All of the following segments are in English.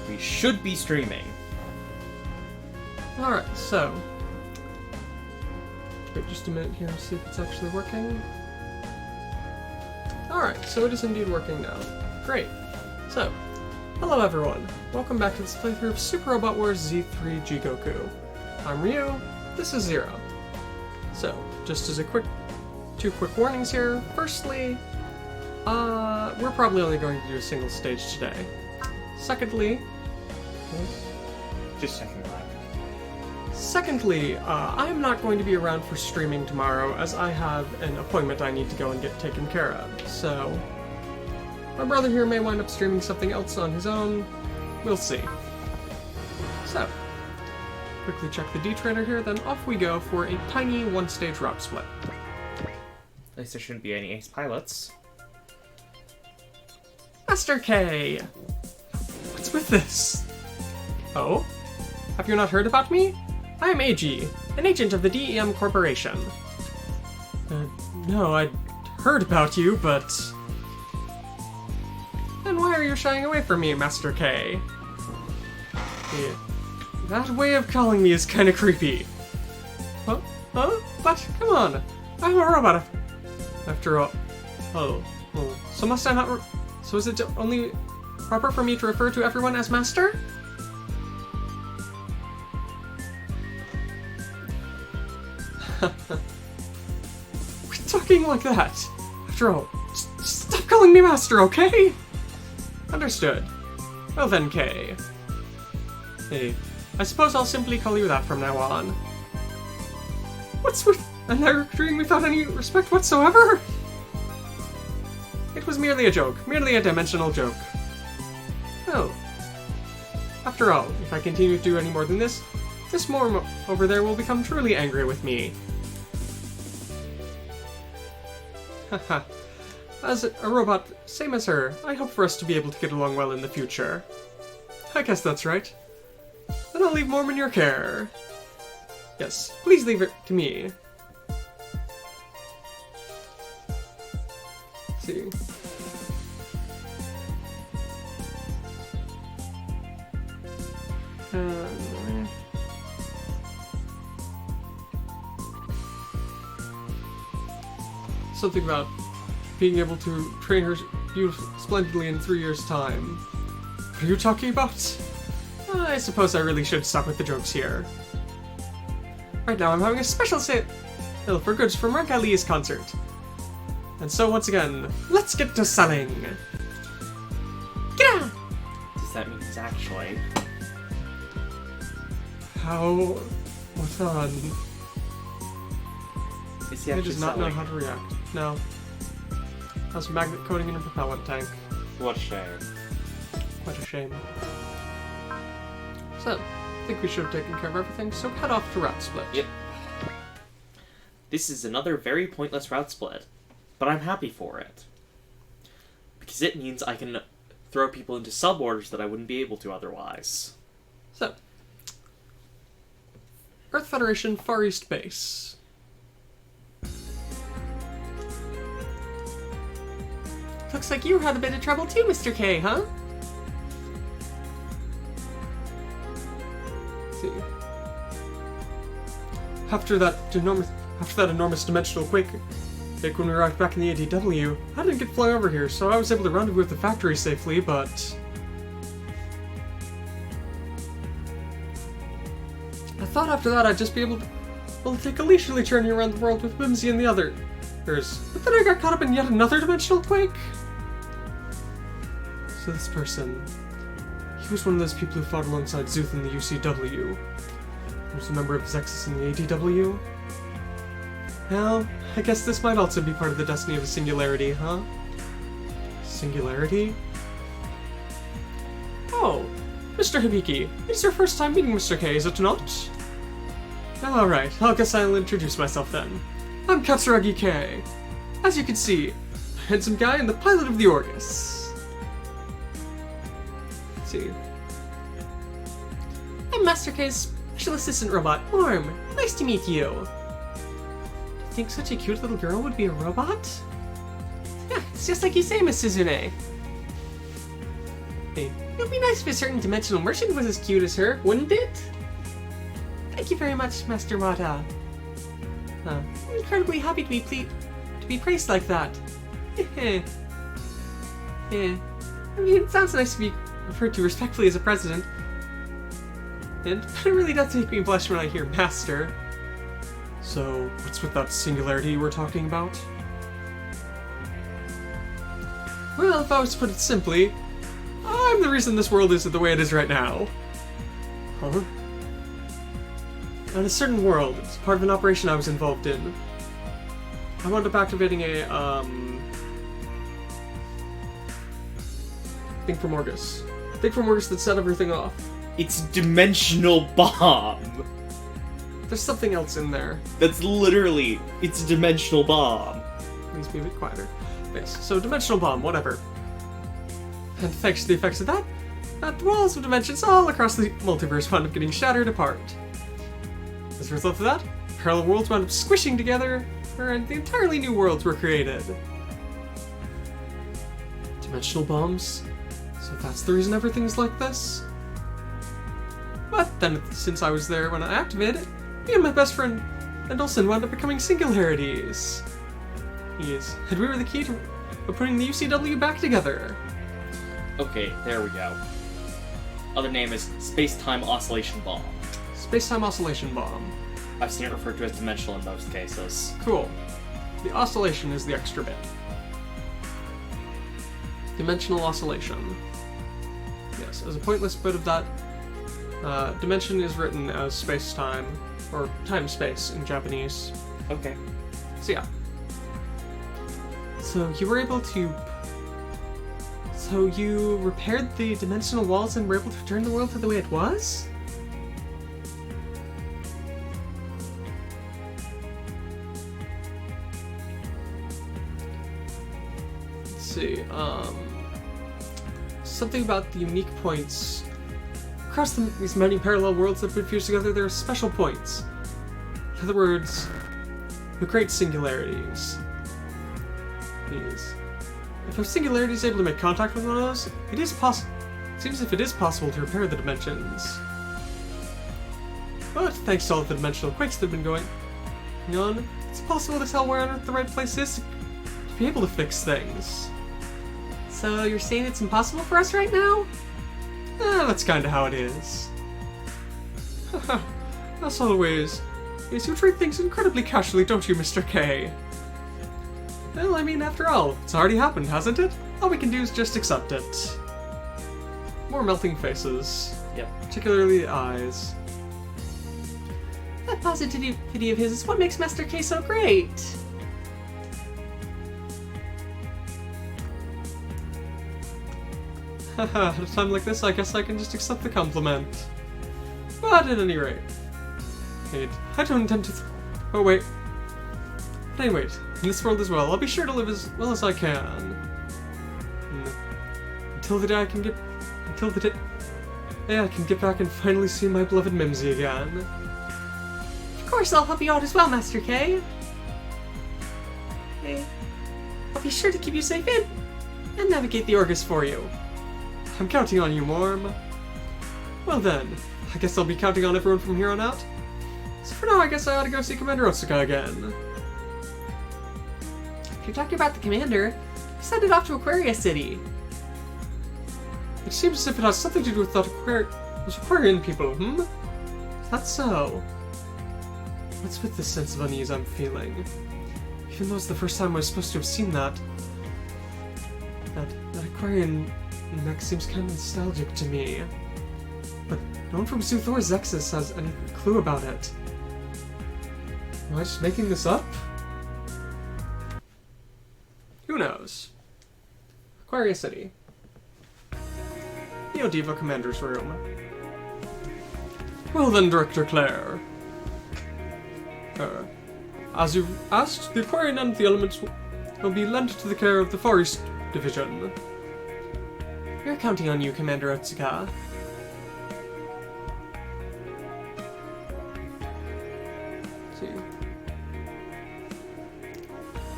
we should be streaming. Alright, so... wait just a minute here to see if it's actually working. Alright, so it is indeed working now. Great. So, hello everyone. Welcome back to this playthrough of Super Robot Wars Z3 Jigoku. I'm Ryu, this is Zero. So, just as a two quick warnings here. Firstly, we're probably only going to do a single stage today. Secondly... Just checking that. Secondly, I am not going to be around for streaming tomorrow, as I have an appointment I need to go and get taken care of, so... my brother here may wind up streaming something else on his own. We'll see. So, quickly check the D-trainer here, then off we go for a tiny one-stage route split. At least there shouldn't be any ace pilots. Master K! What's with this? Oh? Have you not heard about me? I am AG, an agent of the DEM Corporation. No, I'd heard about you, but... then why are you shying away from me, Master K? Yeah. That way of calling me is kinda creepy. Huh? But, come on! I'm a robot after all. Oh. So must I not so is it only proper for me to refer to everyone as Master? Quit talking like that! After all, stop calling me Master, okay? Understood. Well then, Kay. Hey, I suppose I'll simply call you that from now on. What's with another treating me without any respect whatsoever? It was merely a joke, merely a dimensional joke. Oh. After all, if I continue to do any more than this Morm over there will become truly angry with me. Haha. As a robot, same as her, I hope for us to be able to get along well in the future. I guess that's right. Then I'll leave Morm in your care. Yes, please leave it to me. Let's see. Something about being able to train her splendidly in 3 years' time. What are you talking about? I suppose I really should stop with the jokes here. Right now I'm having a special sale for goods from Rank Ali's concert. And so once again, let's get to selling! Gah! Does that mean it's actually? How... what's on? Is he I actually does not know selling? how to react. No. How's magnet coating in a propellant tank? What a shame. What a shame. So, I think we should have taken care of everything, so head off to route split. Yep. This is another very pointless route split, but I'm happy for it. Because it means I can throw people into sub-orders that I wouldn't be able to otherwise. So, Earth Federation Far East Base. Looks like you had a bit of trouble too, Mr. K, huh? Let's see. After that enormous dimensional quake, like when we arrived back in the ADW, I didn't get flung over here, so I was able to rendezvous with the factory safely, but... I thought after that I'd just be able to take a leisurely journey around the world with Whimsy and the others. But then I got caught up in yet another dimensional quake? So this person, he was one of those people who fought alongside Zuth in the UCW. He was a member of ZEXIS in the ADW. Well, I guess this might also be part of the destiny of a singularity, huh? Singularity? Oh, Mr. Hibiki, it's your first time meeting Mr. K, is it not? Alright, I guess I'll introduce myself then. I'm Katsuragi K. As you can see, a handsome guy and the pilot of the Orgus. Let's see. I'm Master K's special assistant robot, Orm. Nice to meet you. Do you think such a cute little girl would be a robot? Yeah, it's just like you say, Miss Suzune. Hey, it would be nice if a certain dimensional merchant was as cute as her, wouldn't it? Thank you very much, Master Wada. I'm incredibly happy to be praised like that. Yeah. I mean, it sounds nice to be referred to respectfully as a president. And it really does make me blush when I hear master. So, what's with that singularity you were talking about? Well, if I was to put it simply, I'm the reason this world is the way it is right now. Huh? On a certain world, it's part of an operation I was involved in. I wound up activating a, thing from Orgus. Thing from Orgus that set everything off. It's dimensional bomb! There's something else in there. That's literally, it's a dimensional bomb. Please be a bit quieter. Yes, so dimensional bomb, whatever. And thanks to the effects of that, the walls of dimensions all across the multiverse wound up getting shattered apart. As a result of that, parallel worlds wound up squishing together, and the entirely new worlds were created. Dimensional bombs? So that's the reason everything's like this? But then, since I was there when I activated it, me and my best friend Endelson wound up becoming singularities. Yes, and we were the key to putting the UCW back together. Okay, there we go. Other name is Space-Time Oscillation Bomb. Space-Time Oscillation Bomb. I've seen it referred to as dimensional in most cases. Cool. The oscillation is the extra bit. Dimensional oscillation. Yes, as a pointless bit of that, dimension is written as space-time, or time-space in Japanese. Okay. So yeah. So you were able to... So you repaired the dimensional walls and were able to return the world to the way it was? Let's see, something about the unique points. Across these many parallel worlds that have been fused together, there are special points. In other words, the great singularities. These. If a singularity is able to make contact with one of those, it is possible. It seems as if it is possible to repair the dimensions. But thanks to all of the dimensional quakes that have been going on, it's possible to tell where on earth the right place is to be able to fix things. So you're saying it's impossible for us right now? That's kinda how it is. As always, yes, you treat things incredibly casually, don't you, Mr. K? Well, I mean, after all, it's already happened, hasn't it? All we can do is just accept it. More melting faces. Yep. Particularly the eyes. That positivity of his is what makes Master K so great. Haha, at a time like this, I guess I can just accept the compliment. But at any rate... Wait, I don't intend to... Oh, wait. But anyway, in this world as well, I'll be sure to live as well as I can. Until the day I can get... Until the day... Yeah, I can get back and finally see my beloved Mimsy again. Of course, I'll help you out as well, Master K. Hey, I'll be sure to keep you safe in and navigate the Orgus for you. I'm counting on you, Morm. Well then, I guess I'll be counting on everyone from here on out. So for now, I guess I ought to go see Commander Otsuka again. If you're talking about the Commander, he sent it off to Aquaria City. It seems as if it has something to do with those Aquarian people, Is that so? What's with this sense of unease I'm feeling? Even though it's the first time I was supposed to have seen that Aquarian mech seems kind of nostalgic to me. But no one from Zuth or ZEXIS has any clue about it. Am I just making this up? Who knows? Aquaria City. Neo Diva Commander's room. Well then, Director Claire. As you've asked, the Aquarian and the Elements will be lent to the care of the Far East Division. We're counting on you, Commander Otsuka.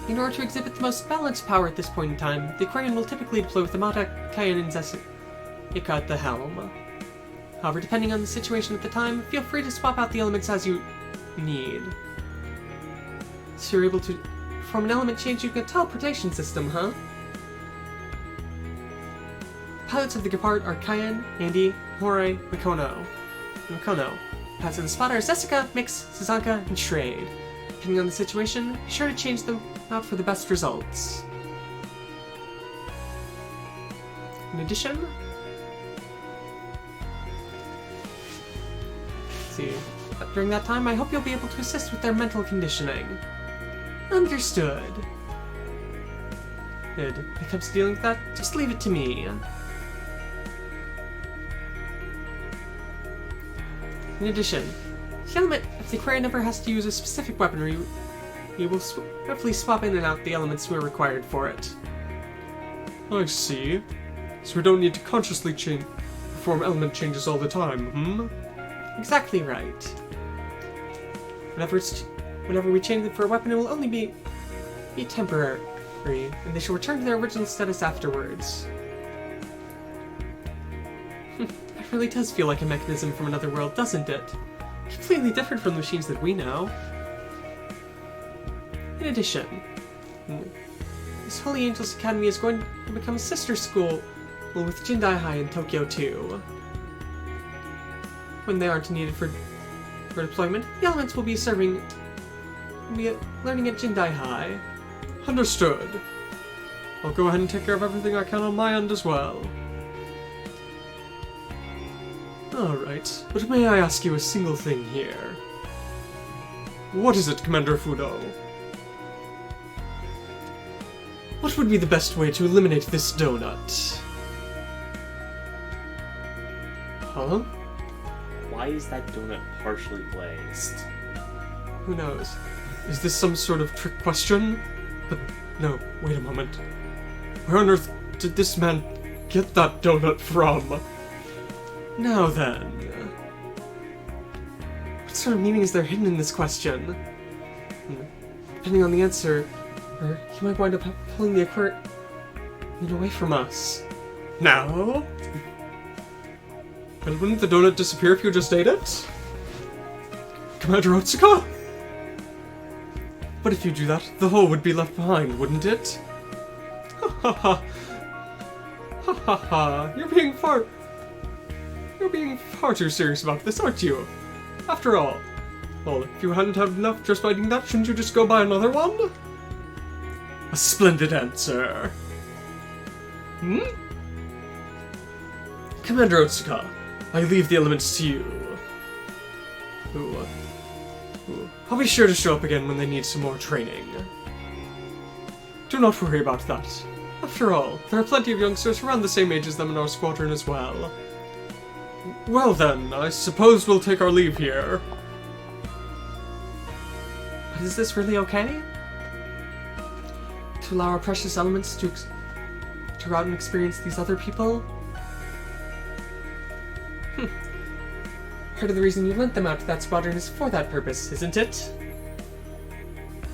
In order to exhibit the most balanced power at this point in time, the Aquarian will typically deploy with the Mata Kayan Ika at the helm. However, depending on the situation at the time, feel free to swap out the elements as you need. So you're able to perform an element change using a teleportation system, huh? Pilots of the Gepard are Kayan, Andy, Horai, Mikono. Pilots of the Spotter are Jessica, Mix, Suzanka, and Shrade. Depending on the situation, be sure to change them out for the best results. In addition, during that time, I hope you'll be able to assist with their mental conditioning. Understood. Good. When it comes to dealing with that, just leave it to me. In addition, the element, if the Aquarian never has to use a specific weaponry, you will swiftly swap in and out the elements who are required for it. I see. So we don't need to consciously perform element changes all the time, hmm? Exactly right. Whenever we change them for a weapon, it will only be temporary, and they shall return to their original status afterwards. That really does feel like a mechanism from another world, doesn't it? Completely different from the machines that we know. In addition, this Holy Angels Academy is going to become a sister school with Jindai High in Tokyo too. When they aren't needed for deployment, the elements will be learning at Jindai High. Understood. I'll go ahead and take care of everything I can on my end as well. Alright, but may I ask you a single thing here? What is it, Commander Fudo? What would be the best way to eliminate this donut? Huh? Why is that donut partially glazed? Who knows? Is this some sort of trick question? But no, wait a moment. Where on earth did this man get that donut from? Now then. What sort of meaning is there hidden in this question? Depending on the answer, he might wind up pulling the Aquarian away from us. Now? And wouldn't the donut disappear if you just ate it? Commander Otsuka? But if you do that, the hole would be left behind, wouldn't it? Ha ha ha. Ha ha ha. You're being far too serious about this, aren't you? After all, well, if you hadn't had enough just fighting that, shouldn't you just go buy another one? A splendid answer. Hmm? Commander Otsuka, I leave the elements to you. I'll be sure to show up again when they need some more training. Do not worry about that. After all, there are plenty of youngsters around the same age as them in our squadron as well. Well then, I suppose we'll take our leave here. But is this really okay? To allow our precious elements to go out and experience these other people? Part of the reason you lent them out to that squadron is for that purpose, isn't it?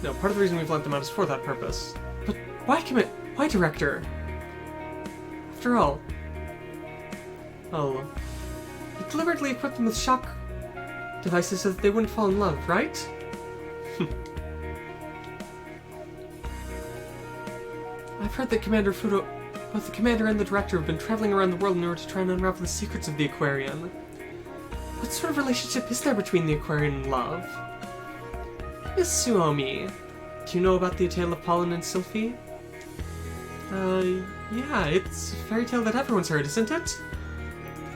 No, part of the reason we've lent them out is for that purpose. But why commit? Why, Director? After all, you deliberately equipped them with shock devices so that they wouldn't fall in love, right? I've heard that Commander Fudo, both the Commander and the Director, have been traveling around the world in order to try and unravel the secrets of the Aquarian. What sort of relationship is there between the Aquarian and love? Miss Suomi, do you know about the tale of Pollen and Sylphie? Yeah, it's a fairy tale that everyone's heard, isn't it?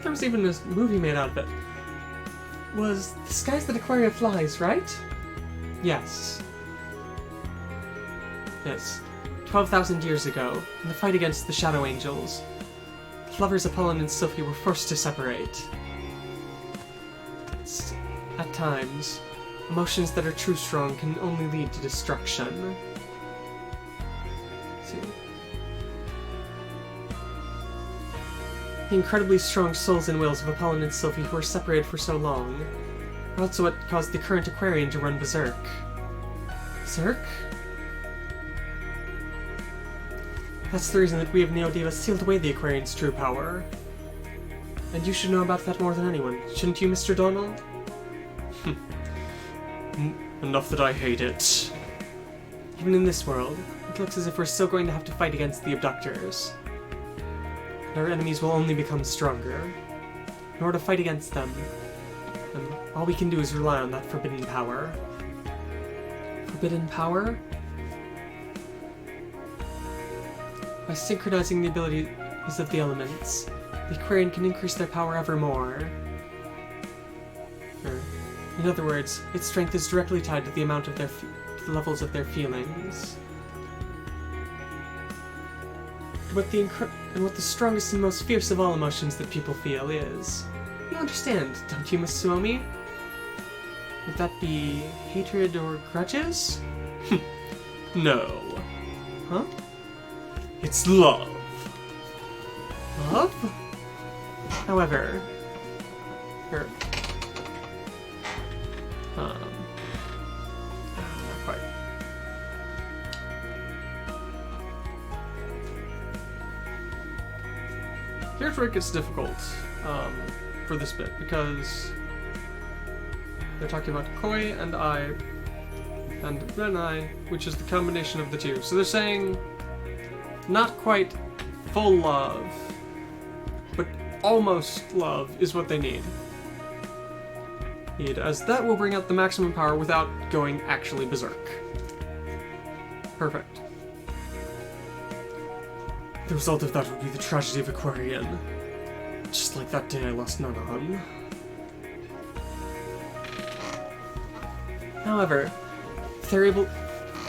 There was even a movie made out of it. Was The Skies That Aquaria Flies, right? Yes. Yes. 12,000 years ago, in the fight against the Shadow Angels, the lovers Apollon and Sylphie were forced to separate. At times, emotions that are too strong can only lead to destruction. See. The incredibly strong souls and wills of Apollon and Sylphie who were separated for so long are also what caused the current Aquarian to run berserk. Berserk? That's the reason that we of Neo Diva sealed away the Aquarian's true power. And you should know about that more than anyone, shouldn't you, Mr. Donald? Enough that I hate it. Even in this world, it looks as if we're still going to have to fight against the abductors. And our enemies will only become stronger. In order to fight against them, and all we can do is rely on that forbidden power. Forbidden power? By synchronizing the abilities of the elements, the Aquarian can increase their power ever more. In other words, its strength is directly tied to the amount of the levels of their feelings. What the strongest and most fierce of all emotions that people feel is. You understand, don't you, Miss Suomi? Would that be hatred or grudges? No. Huh? It's love. Love? However, not quite. Here's where it gets difficult for this bit, because they're talking about koi and I, and renai, which is the combination of the two. So they're saying not quite full love, but almost love is what they need. As that will bring out the maximum power without going actually berserk. Perfect. The result of that would be the tragedy of Aquarian. Just like that day I lost Nanahan. However, if they're able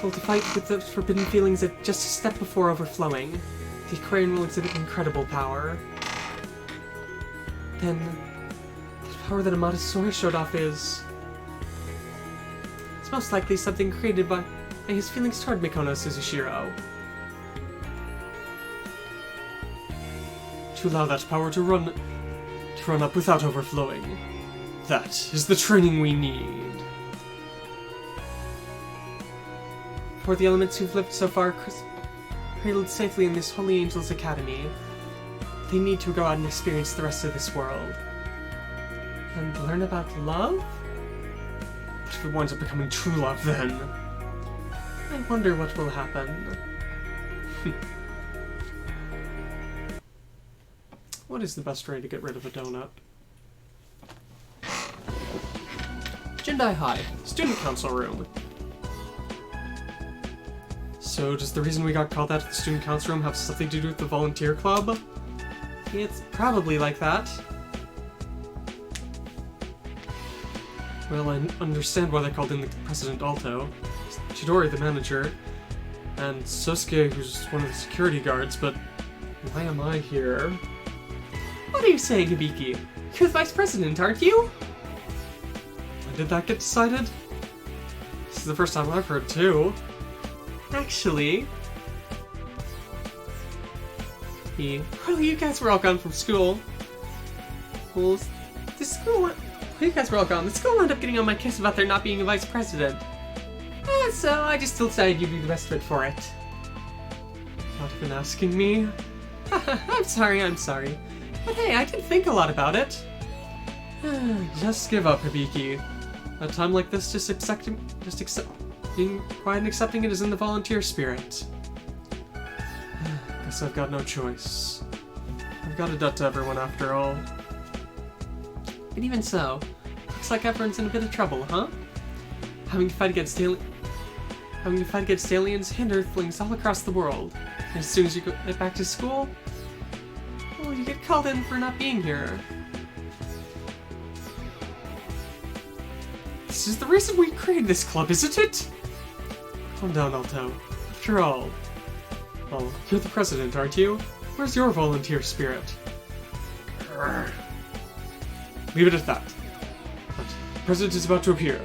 to fight with the forbidden feelings at just a step before overflowing, the Aquarian will exhibit incredible power. Then, the power that Amaterasu showed off is... it's most likely something created by his feelings toward Mikono Suzushiro. To allow that power to run up without overflowing. That is the training we need. For the elements who've lived so far cradled safely in this Holy Angels Academy, they need to go out and experience the rest of this world. And learn about love? What if it winds up becoming true love then? I wonder what will happen. What is the best way to get rid of a donut? Jindai High, Student Council Room. So, does the reason we got called out to the Student Council Room have something to do with the Volunteer Club? It's probably like that. Well, I understand why they called in the President Alto, Chidori the manager, and Sosuke who's one of the security guards, but why am I here? What are you saying, Hibiki? You're the Vice President, aren't you? When did that get decided? This is the first time I've heard, too. Actually... well, you guys were all gone from school. Well, you guys were all gone. The school wound up getting on my case about there not being a Vice President. So I just decided you'd be the best fit for it. Not even asking me? I'm sorry. But hey, I did think a lot about it. Just give up, Hibiki. At a time like this, just being quiet and accepting it is in the volunteer spirit. Guess I've got no choice. I've got a debt to everyone after all. But even so, looks like everyone's in a bit of trouble, huh? Having to fight against aliens and Earthlings all across the world. And as soon as you get back to school, well, you get called in for not being here. This is the reason we created this club, isn't it? Calm down, Alto. After all, well, you're the president, aren't you? Where's your volunteer spirit? Grr. Leave it at that. But the president is about to appear.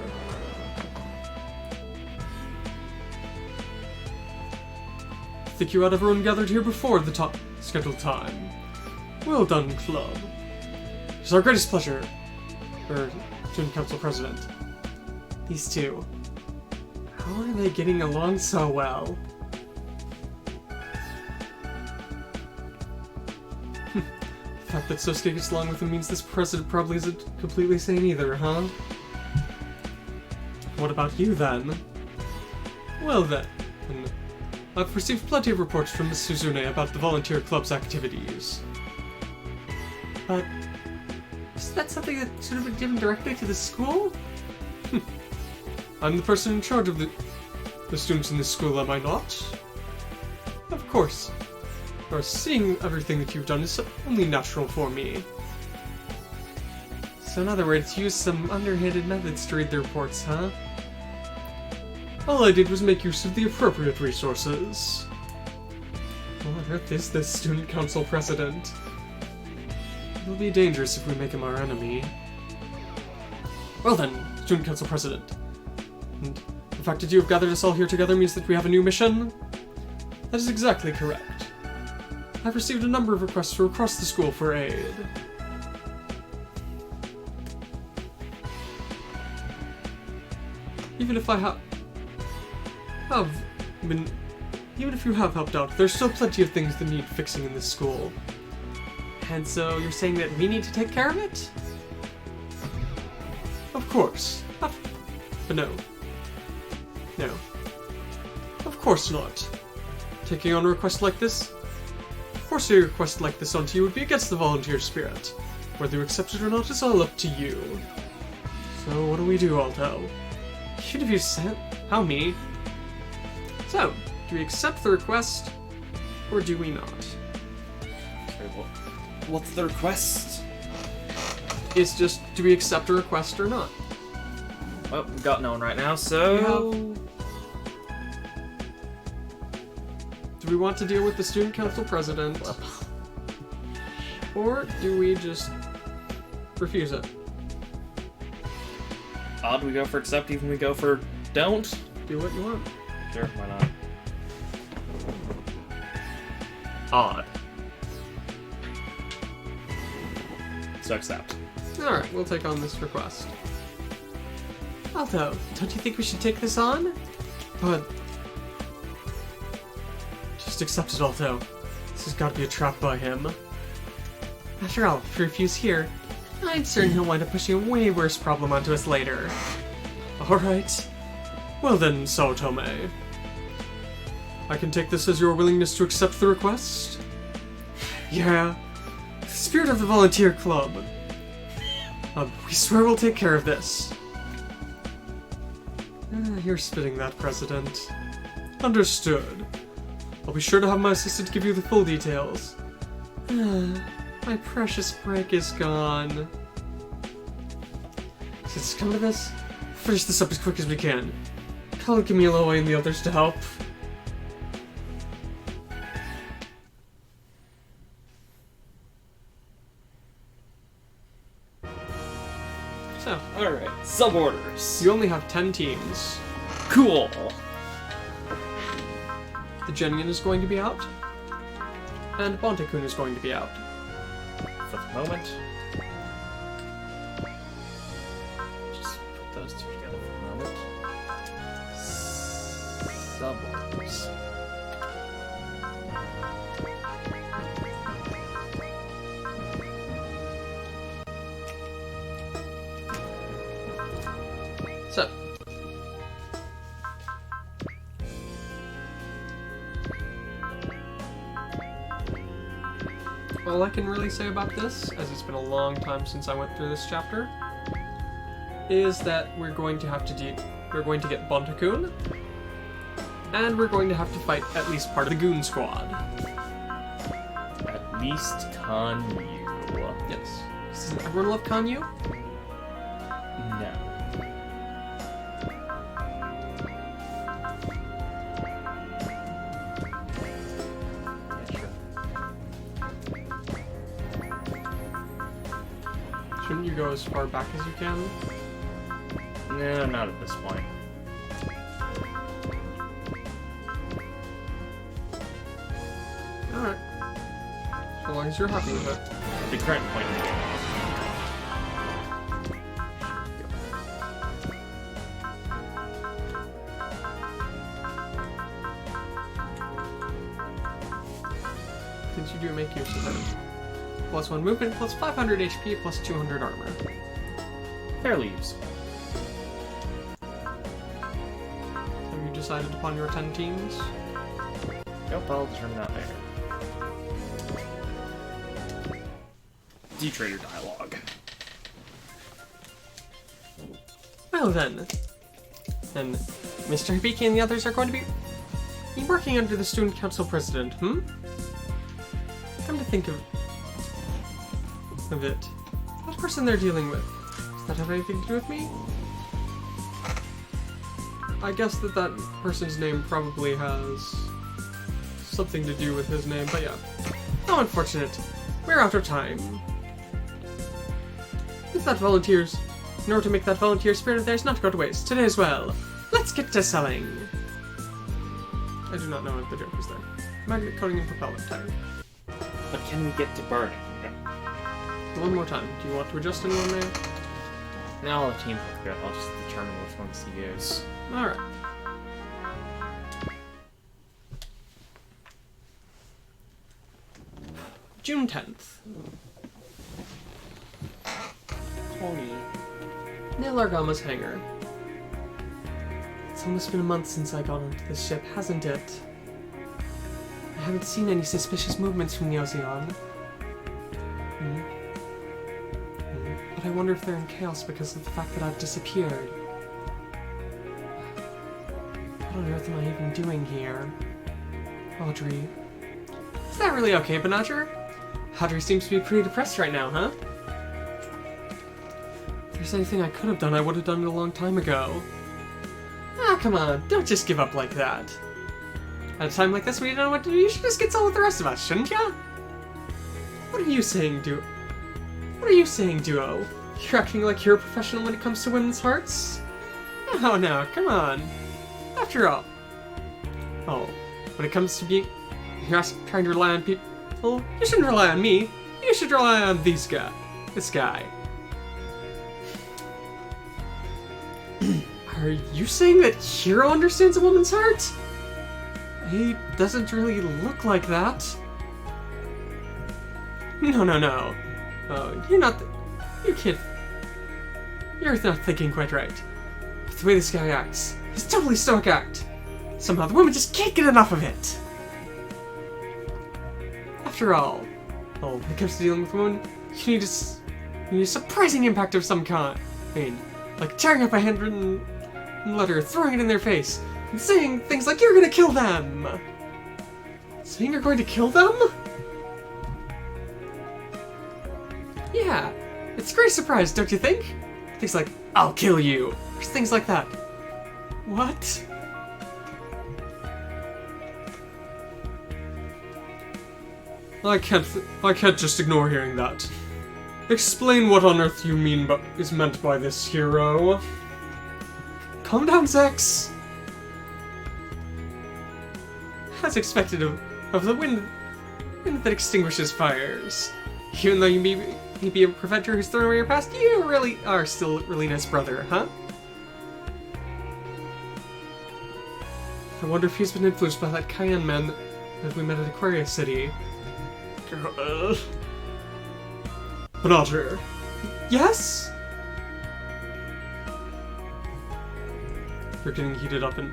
I think you had everyone gathered here before the scheduled time. Well done, club. It's our greatest pleasure. Student Council President. These two. How are they getting along so well? fact that Sosuke gets along with him means this president probably isn't completely sane either, huh? What about you, then? Well then, I've received plenty of reports from Ms. Suzune about the volunteer club's activities. But isn't that something that should have been given directly to the school? I'm the person in charge of the students in this school, am I not? Of course. Or seeing everything that you've done is only natural for me. So in other words, use some underhanded methods to read the reports, huh? All I did was make use of the appropriate resources. What on earth is this student council president? It'll be dangerous if we make him our enemy. Well then, student council president. And the fact that you have gathered us all here together means that we have a new mission? That is exactly correct. I've received a number of requests from across the school for aid. Even if even if you have helped out, there's still plenty of things that need fixing in this school. And so you're saying that we need to take care of it? Of course. But no. No. Of course not. Taking on a request like this? Forcing a request like this onto you would be against the volunteer spirit. Whether you accept it or not is all up to you. So what do we do, Alto? Should have you sent? How me? So, do we accept the request, or do we not? Okay, what's the request? It's just, do we accept a request or not? Well, we've got no one right now, so... Do we want to deal with the student council president? Or do we just refuse it? Odd we go for accept, even we go for don't? Do what you want. Sure, why not? Odd. So accept. Alright, we'll take on this request. Alto, don't you think we should take this on? But... just accept it, Alto. This has got to be a trap by him. After all, if we refuse here, I'm certain he'll wind up pushing a way worse problem onto us later. Alright. Well then, Saotome. I can take this as your willingness to accept the request? Yeah. The spirit of the volunteer club. We swear we'll take care of this. You're spitting that, President. Understood. I'll be sure to have my assistant give you the full details. My precious break is gone. Since it's come to this, finish this up as quick as we can. Call Kamille away and the others to help. So, Alright, sub-orders. you only have 10 teams. Cool. The Genin is going to be out, and Bonte-kun is going to be out. For the moment. Just put those two together for the moment. Sub-orders. So, all I can really say about this, as it's been a long time since I went through this chapter, is that we're going to have to get Bonte-kun, and we're going to have to fight at least part of the Goon Squad. At least Kanyu. Yes. Doesn't everyone love Kanyu? No. Shouldn't you go as far back as you can? No, not at this point. Alright. So long as you're happy with it. The current point in the game. Did you do make use of it? plus 1 movement, plus 500 HP, plus 200 armor. Fairly useful. Have you decided upon your 10 teams? Nope, I'll determine that later. D-Trader dialogue. Well then. And Mr. Hibiki and the others are going to be working under the student council president, Come to think of it. What person they're dealing with? Does that have anything to do with me? I guess that person's name probably has something to do with his name, but yeah. How unfortunate. We're out of time. With that volunteers, in order to make that volunteer spirit of theirs not go to waste today as well, let's get to selling. I do not know if the joke was there. Magnet coating and propellant tank. But can we get to burning? One more time. Do you want to adjust anyone there? Now the team look good. I'll just determine which ones to use. Alright. June 10th. Tony. Neil Argama's hangar. It's almost been a month since I got onto this ship, hasn't it? I haven't seen any suspicious movements from the Ozean. But I wonder if they're in chaos because of the fact that I've disappeared. What on earth am I even doing here? Audrey. Is that really okay, Banadger? Audrey seems to be pretty depressed right now, huh? If there's anything I could have done, I would have done it a long time ago. Ah, come on, don't just give up like that. At a time like this when you don't know what to do, you should just get on with the rest of us, shouldn't ya? What are you saying, Duo? What are you saying, Duo? You're acting like you're a professional when it comes to women's hearts? Oh no, come on. After all. Oh, when it comes to being... You're trying to rely on people... You shouldn't rely on me. You should rely on this guy. Are you saying that Hiro understands a woman's heart? He doesn't really look like that. No. Oh, you're not... You can't... You're not thinking quite right. With the way this guy acts. He's totally stoic act. Somehow the women just can't get enough of it. After all, when it comes to dealing with women, you need a surprising impact of some kind. I mean, like tearing up a handwritten letter, throwing it in their face, and saying things like, "You're gonna kill them!" Saying you're going to kill them? Yeah, it's a great surprise, don't you think? Things like, "I'll kill you," or things like that. What? I can't just ignore hearing that. Explain what on earth you mean is meant by this, hero. Calm down, Zex. As expected of the wind that extinguishes fires. Even though you may be a preventer who's thrown away your past, you really are still Relina's brother, huh? I wonder if he's been influenced by that Cayenne man that we met at Aquarius City. Banadger. Yes? You're getting heated up and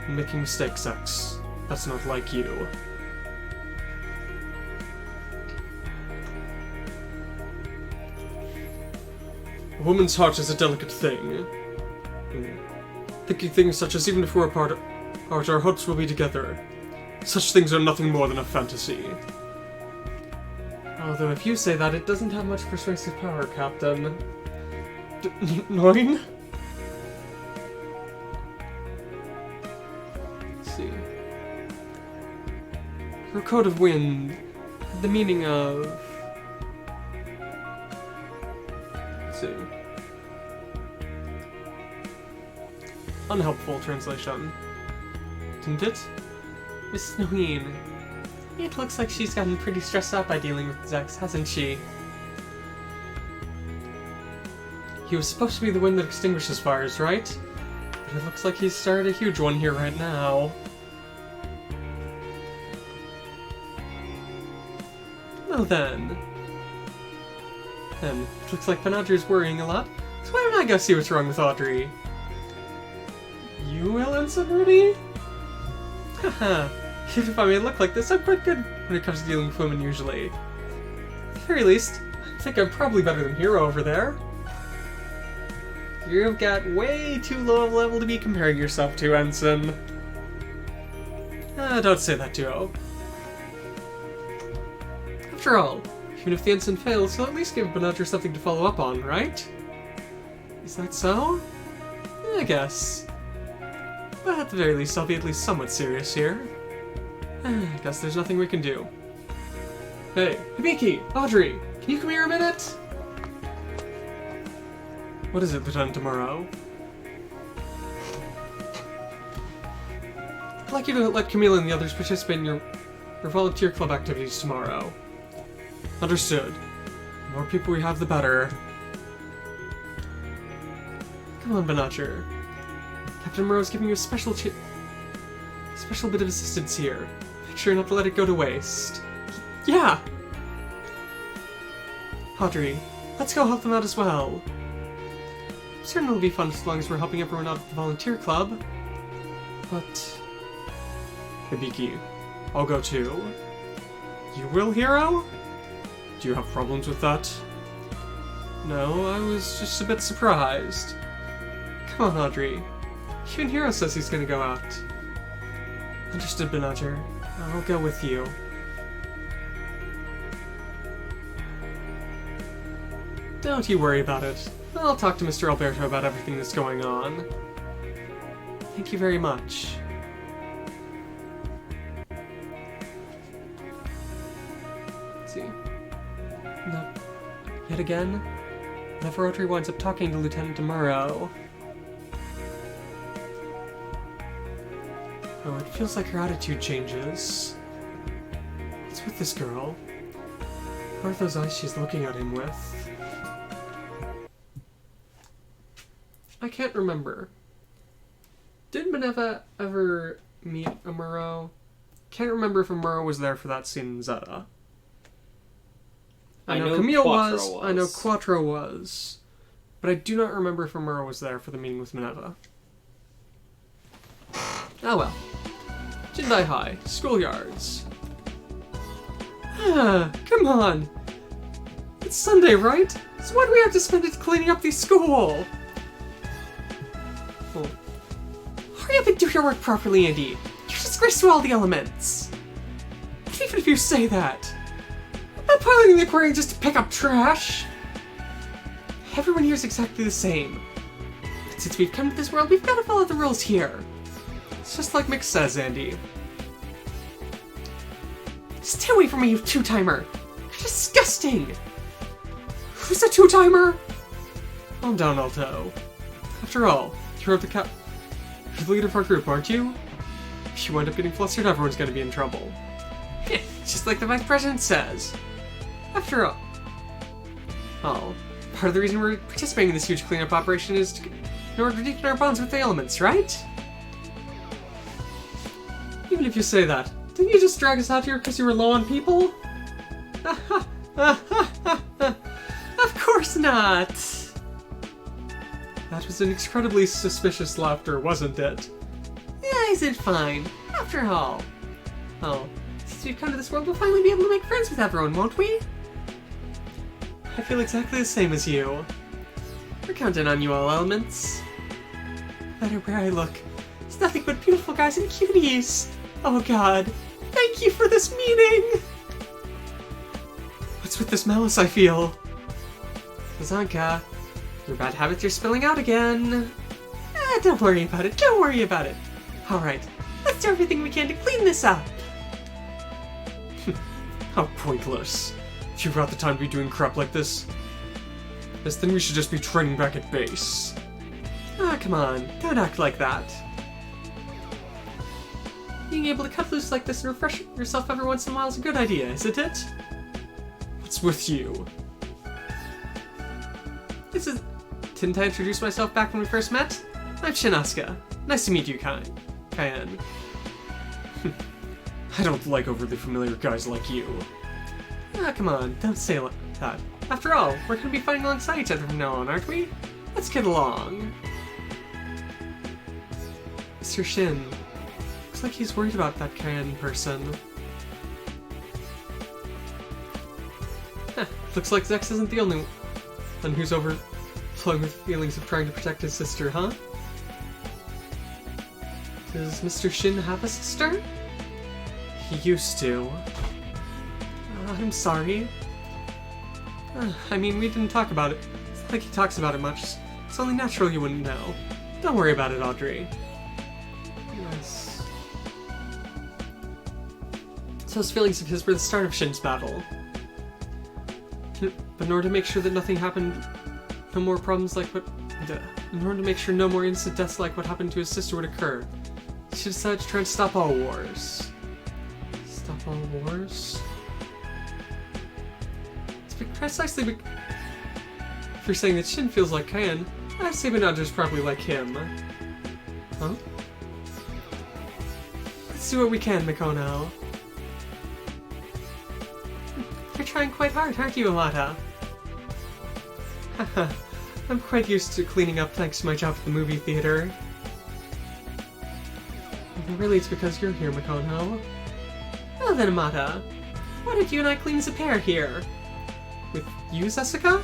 making mistakes, Zex. That's not like you. A woman's heart is a delicate thing. Thinking things such as even if we're apart, our hearts will be together. Such things are nothing more than a fantasy. Although if you say that, it doesn't have much persuasive power, Captain. 9? Let's see. Her code of wind. The meaning of... Let's see. Unhelpful translation. Didn't it? Miss Noheen. It looks like she's gotten pretty stressed out by dealing with Zex, hasn't she? He was supposed to be the wind that extinguishes fires, right? But it looks like he's started a huge one here right now. Well then... And it looks like Panadra's worrying a lot, so why don't I go see what's wrong with Audrey? You will, Ensign Rudy? Haha, even if I may look like this, I'm quite good when it comes to dealing with women usually. At the very least, I think I'm probably better than Hero over there. You've got way too low of a level to be comparing yourself to, Ensign. Don't say that, Duo. After all, even if the Ensign fails, he'll at least give Banadra something to follow up on, right? Is that so? I guess. But at the very least, I'll be at least somewhat serious here. I guess there's nothing we can do. Hey, Hibiki! Audrey! Can you come here a minute? What is it, Lieutenant Tomorrow? I'd like you to let Kamille and the others participate in your volunteer club activities tomorrow. Understood. The more people we have, the better. Come on, Banatcher. Captain Moreau's giving you a special bit of assistance here. Make sure not to let it go to waste. Yeah! Audrey, let's go help them out as well. I'm certain it'll be fun as long as we're helping everyone out at the volunteer club. But... Hibiki, I'll go too. You will, Hero? Do you have problems with that? No, I was just a bit surprised. Come on, Audrey. Even Hero says he's gonna go out. Understood, Banadger. I'll go with you. Don't you worry about it. I'll talk to Mr. Alberto about everything that's going on. Thank you very much. Let's see. No. Yet again, whenever Audrey winds up talking to Lieutenant Demuro. Oh, it feels like her attitude changes. What's with this girl? What are those eyes she's looking at him with? I can't remember. Did Minerva ever meet Amuro? Can't remember if Amuro was there for that scene in Zeta. I know Kamille was, I know Quattro was, but I do not remember if Amuro was there for the meeting with Minerva. Oh well. Jindai High, schoolyards. Come on! It's Sunday, right? So why do we have to spend it cleaning up the school? Oh. Hurry up and do your work properly, Andy! You're disgraced to all the elements! But even if you say that, I'm not piloting the aquarium just to pick up trash! Everyone here is exactly the same. But since we've come to this world, we've got to follow the rules here. It's just like Mick says, Andy. Stay away from me, you two-timer! You're disgusting! Who's a two-timer? Calm down, Alto. After all, you're the leader of our group, aren't you? If you wind up getting flustered, everyone's gonna be in trouble. Just like the Vice President says. After all... Oh, part of the reason we're participating in this huge cleanup operation is in order to deepen our bonds with the elements, right? Even if you say that, didn't you just drag us out here because you were low on people? Of course not! That was an incredibly suspicious laughter, wasn't it? Yeah, is it fine? After all. Oh, since we've come to this world, we'll finally be able to make friends with everyone, won't we? I feel exactly the same as you. We're counting on you all, elements. No matter where I look, it's nothing but beautiful guys and cuties. Oh god, thank you for this meeting! What's with this malice I feel? Zanka, your bad habits are spilling out again. Don't worry about it, don't worry about it. Alright, let's do everything we can to clean this up. How pointless. If you've got the time to be doing crap like this, then we should just be training back at base. Come on, don't act like that. Being able to cut loose like this and refresh yourself every once in a while is a good idea, isn't it? What's with you? Didn't I introduce myself back when we first met? I'm Shinaska. Nice to meet you, Cayenne. I don't like overly familiar guys like you. Come on, don't say that. After all, we're gonna be fighting alongside each other from now on, aren't we? Let's get along. Mr. Shin. Looks like he's worried about that Ken person. Heh, looks like Zex isn't the only one who's overflowing with feelings of trying to protect his sister, huh? Does Mr. Shin have a sister? He used to. I'm sorry. I mean, we didn't talk about it. It's not like he talks about it much. It's only natural you wouldn't know. Don't worry about it, Audrey. Yes. So those feelings of his were the start of Shin's battle. But in order to make sure that nothing happened, no more problems like what... In order to make sure no more innocent deaths like what happened to his sister would occur, he decided to try and stop all wars. Stop all wars? Precisely if you're saying that Shin feels like Ken, I'd say Banada's probably like him. Huh? Let's do what we can, Mikono. You're trying quite hard, aren't you, Amata? Haha, I'm quite used to cleaning up thanks to my job at the movie theater. And really, it's because you're here, Mikono. Well then, Amata, why don't you and I clean as a pair here? With you, Jessica?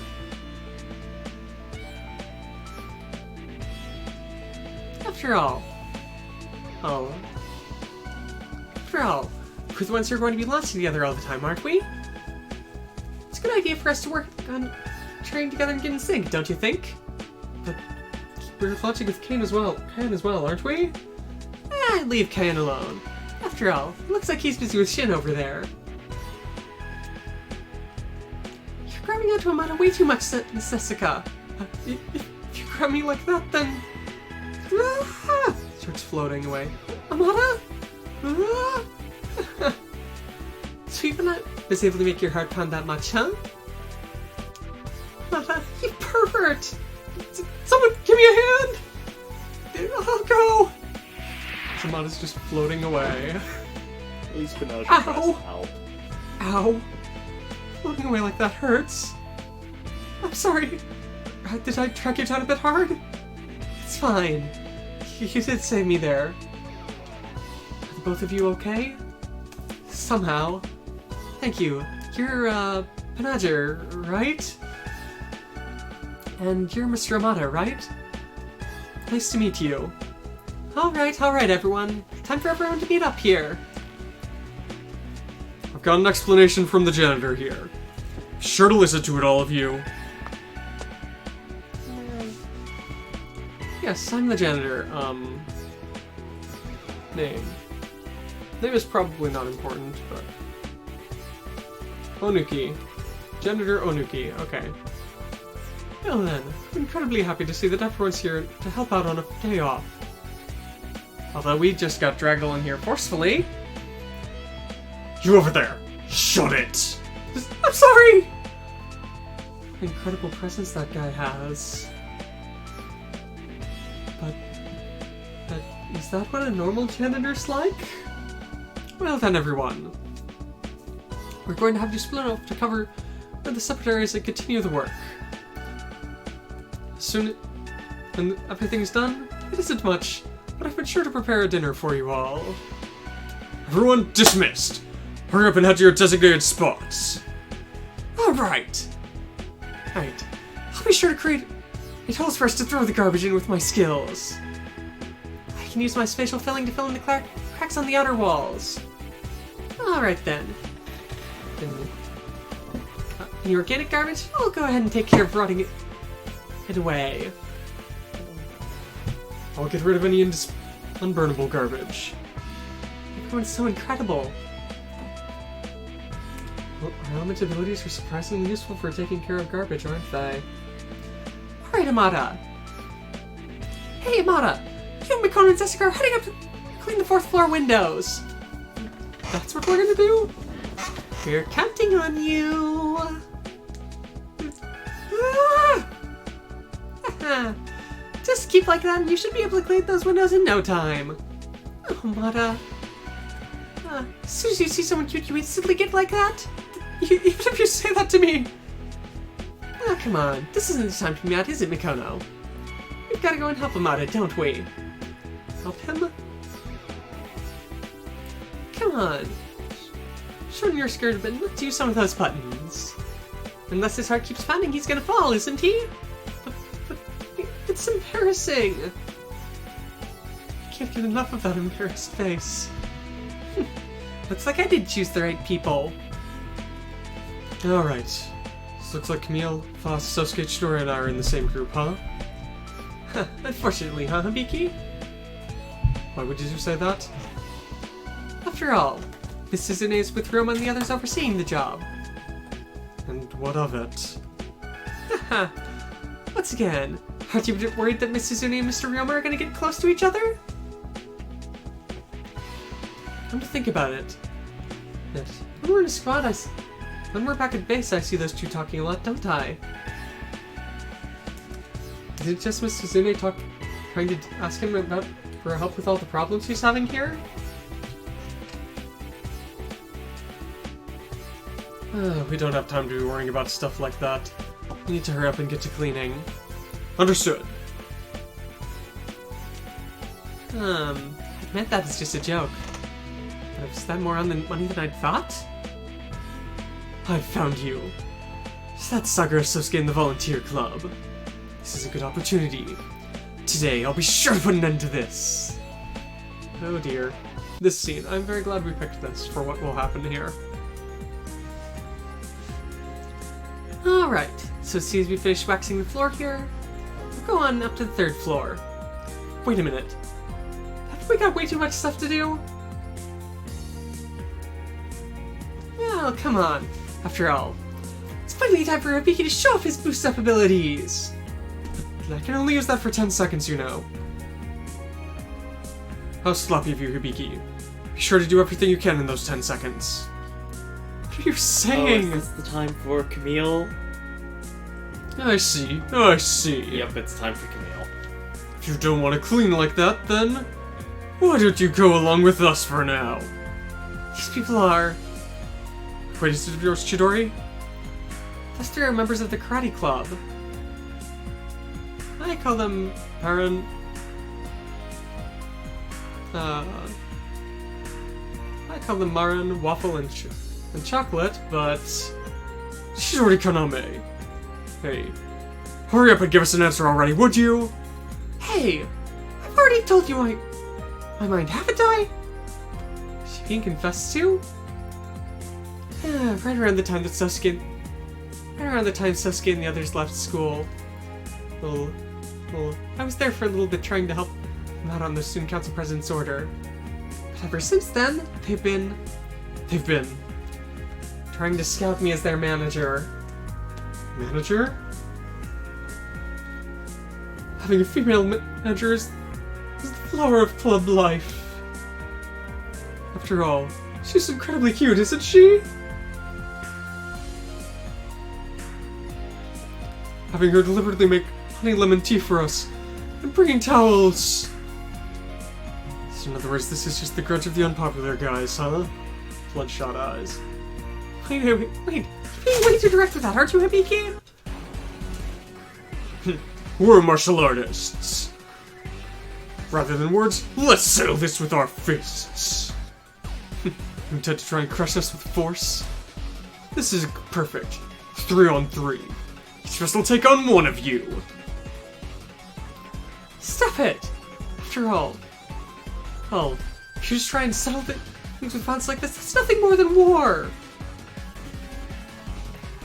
After all, we're the ones who are going to be launching together all the time, aren't we? It's a good idea for us to work on training together and get in sync, don't you think? But we're launching with Kane as well, aren't we? Leave Kane alone. After all, it looks like he's busy with Shin over there. Grabbing onto Amata way too much, Jessica. If you grab me like that, then... Starts floating away. Amata? So even I was able to make your heart pound that much, huh? Amata, you pervert! Someone give me a hand! I'll go! Amata's just floating away. At least Pinocchio tries to help. Ow! Floating away like that hurts. I'm sorry. Did I track you down a bit hard? It's fine. You did save me there. Are the both of you okay? Somehow. Thank you. You're, Panager, right? And you're Mr. Amata, right? Nice to meet you. Alright, everyone. Time for everyone to meet up here. I've got an explanation from the janitor here. Be sure to listen to it, all of you. Yes, I'm the janitor. Name. Name is probably not important, but... Onuki. Janitor Onuki, okay. Well then, I'm incredibly happy to see that everyone's here to help out on a day off. Although we just got dragged along here forcefully. You over there! Shut it! I'm sorry! Incredible presence that guy has. But is that what a normal janitor's like? Well then, everyone. We're going to have you split up to cover the separate areas and continue the work. Soon, when everything's done, it isn't much, but I've been sure to prepare a dinner for you all. Everyone dismissed! Hurry up and head to your designated spots! Alright! Alright. I'll be sure to create a holes for us to throw the garbage in with my skills. I can use my spatial filling to fill in the cracks on the outer walls. Alright then. Any organic garbage, I'll go ahead and take care of rotting it away. I'll get rid of any unburnable garbage. Everyone's so incredible. Well, our element abilities are surprisingly useful for taking care of garbage, aren't they? Alright, Amata. Hey, Amata! You and Mikono and Jessica are heading up to clean the 4th floor windows. That's what we're gonna do? We're counting on you! Ah! Just keep like that and you should be able to clean those windows in no time. Oh, Amata. As soon as you see someone cute, you instantly get like that? Even if you say that to me. Oh, come on. This isn't the time to be mad, is it, Mikono? We've got to go and help him out, don't we? Help him? Come on. Shorten your skirt a bit and let's use some of those buttons. Unless his heart keeps pounding, he's gonna fall, isn't he? But it's embarrassing. I can't get enough of that embarrassed face. Looks like I did choose the right people. Alright. This looks like Kamille, Foss, Sosuke, Chidori, and I are in the same group, huh? Unfortunately, huh, Hibiki? Why would you say that? After all, Miss Suzune is with Roma and the others overseeing the job. And what of it? Haha. Once again, aren't you a bit worried that Miss Suzune and Mr. Ryoma are gonna get close to each other? Come to think about it. Yes. When we're in a squad, when we're back at base, I see those two talking a lot, don't I? Is it just Miss Suzune trying to ask him for help with all the problems he's having here? We don't have time to be worrying about stuff like that. We need to hurry up and get to cleaning. Understood. I meant that as just a joke. But was that more on the money than I'd thought? I found you. Is that Sakura Sosuke in the volunteer club? This is a good opportunity. Today, I'll be sure to put an end to this. Oh dear. This scene. I'm very glad we picked this for what will happen here. Alright, so as soon as we finish waxing the floor here, we'll go on up to the 3rd floor. Wait a minute. Haven't we got way too much stuff to do? Oh, come on. After all, it's finally time for Hibiki to show off his boost-up abilities! But I can only use that for 10 seconds, you know. How sloppy of you, Hibiki. Be sure to do everything you can in those 10 seconds. What are you saying? Oh, is this the time for Kamille? I see, I see. Yep, it's time for Kamille. If you don't want to clean like that, then why don't you go along with us for now? These people are... Wait, is it yours, Chidori? Those 3 are members of the karate club. I call them Aaron. I call them Marin, Waffle, and Chocolate, but... Chidori Kaname. Hey, hurry up and give us an answer already, would you? Hey, I've already told you my mind, haven't I? Is she being confessed to? Right around the time Sasuke and the others left school. Well, I was there for a little bit trying to help them out on the student council president's order. But ever since then, they've been trying to scout me as their manager. Manager? Having a female manager is the flower of club life. After all, she's incredibly cute, isn't she? Having her deliberately make honey lemon tea for us, and bringing towels. So in other words, this is just the grudge of the unpopular guys, huh? Bloodshot eyes. Wait. You're being way too direct with that, aren't you, Hibiki? We're martial artists. Rather than words, let's settle this with our fists. You intend to try and crush us with force? This is perfect. 3-on-3. Each of us will take on one of you. Stop it! After all, you're just trying to settle things with violence like this. That's nothing more than war.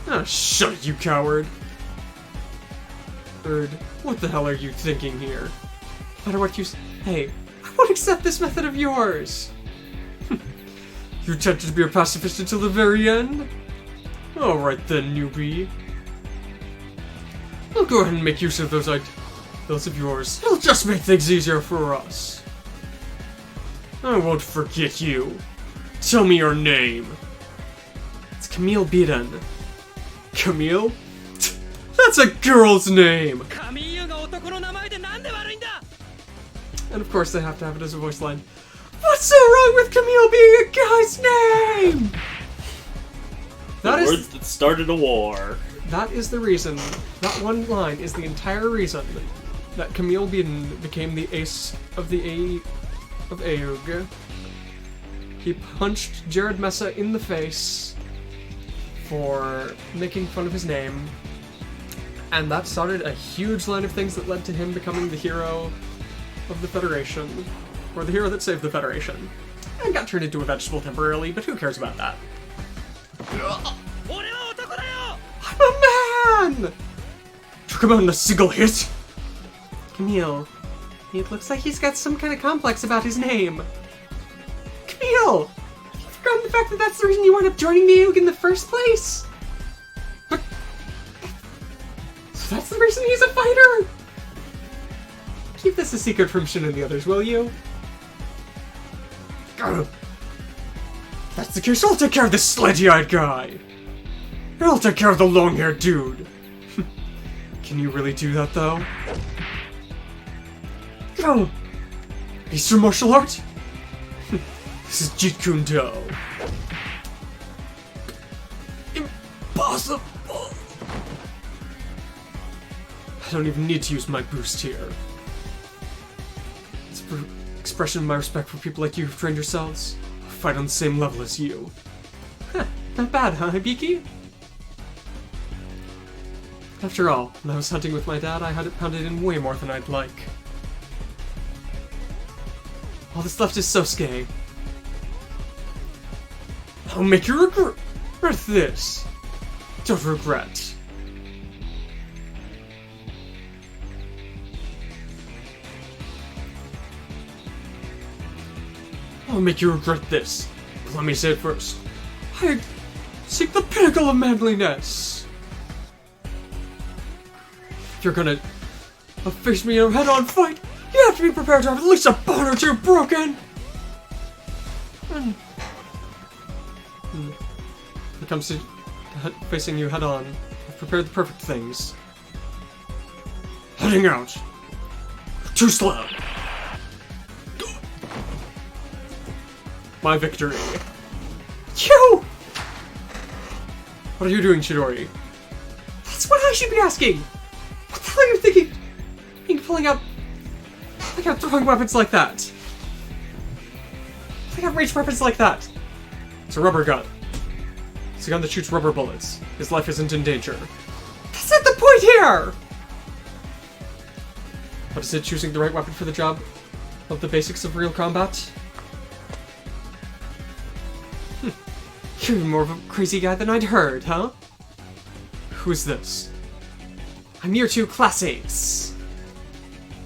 Ah, shut it, you coward. Bird, what the hell are you thinking here? No matter what you say, hey, I won't accept this method of yours. You attempted to be a pacifist until the very end? Alright then, newbie. I'll go ahead and make use of those of yours. It'll just make things easier for us. I won't forget you. Tell me your name. It's Kamille Biran. Kamille? That's a girl's name! And of course they have to have it as a voice line. What's so wrong with Kamille being a guy's name? The words that started a war. That is the reason, that one line is the entire reason that Kamille became the ace of the of Aoug. He punched Jared Mesa in the face for making fun of his name, and that started a huge line of things that led to him becoming the hero of the Federation, or the hero that saved the Federation, and got turned into a vegetable temporarily, but who cares about that? I'm a man! Took him out in a single hit? Kamille, it looks like he's got some kind of complex about his name. Kamille! You've forgotten the fact that that's the reason you wound up joining the Aoug in the first place? But... So that's the reason he's a fighter? Keep this a secret from Shin and the others, will you? If that's the case, I'll take care of this sledgy-eyed guy. And I'll take care of the long-haired dude. Can you really do that, though? Oh! Eastern martial art? This is Jeet Kune Do. Impossible! I don't even need to use my boost here. It's an expression of my respect for people like you who've trained yourselves. I'll fight on the same level as you. Huh, not bad, huh, Hibiki? After all, when I was hunting with my dad, I had it pounded in way more than I'd like. All that's left is Sosuke. I'll make you regret this. Don't regret. I'll make you regret this. But let me say it first. I seek the pinnacle of manliness. If you're gonna face me in a head-on fight, you have to be prepared to have at least a bone or two broken. When it comes to facing you head-on, I've prepared the perfect things. Heading out. Too slow. My victory. Yo! What are you doing, Chidori? That's what I should be asking! What the hell are you thinking? Pulling out throwing weapons like that. Pulling out ranged weapons like that. It's a rubber gun. It's a gun that shoots rubber bullets. His life isn't in danger. That's not the point here! But is it choosing the right weapon for the job of the basics of real combat? You're more of a crazy guy than I'd heard, huh? Who's this? I'm year 2 class ace.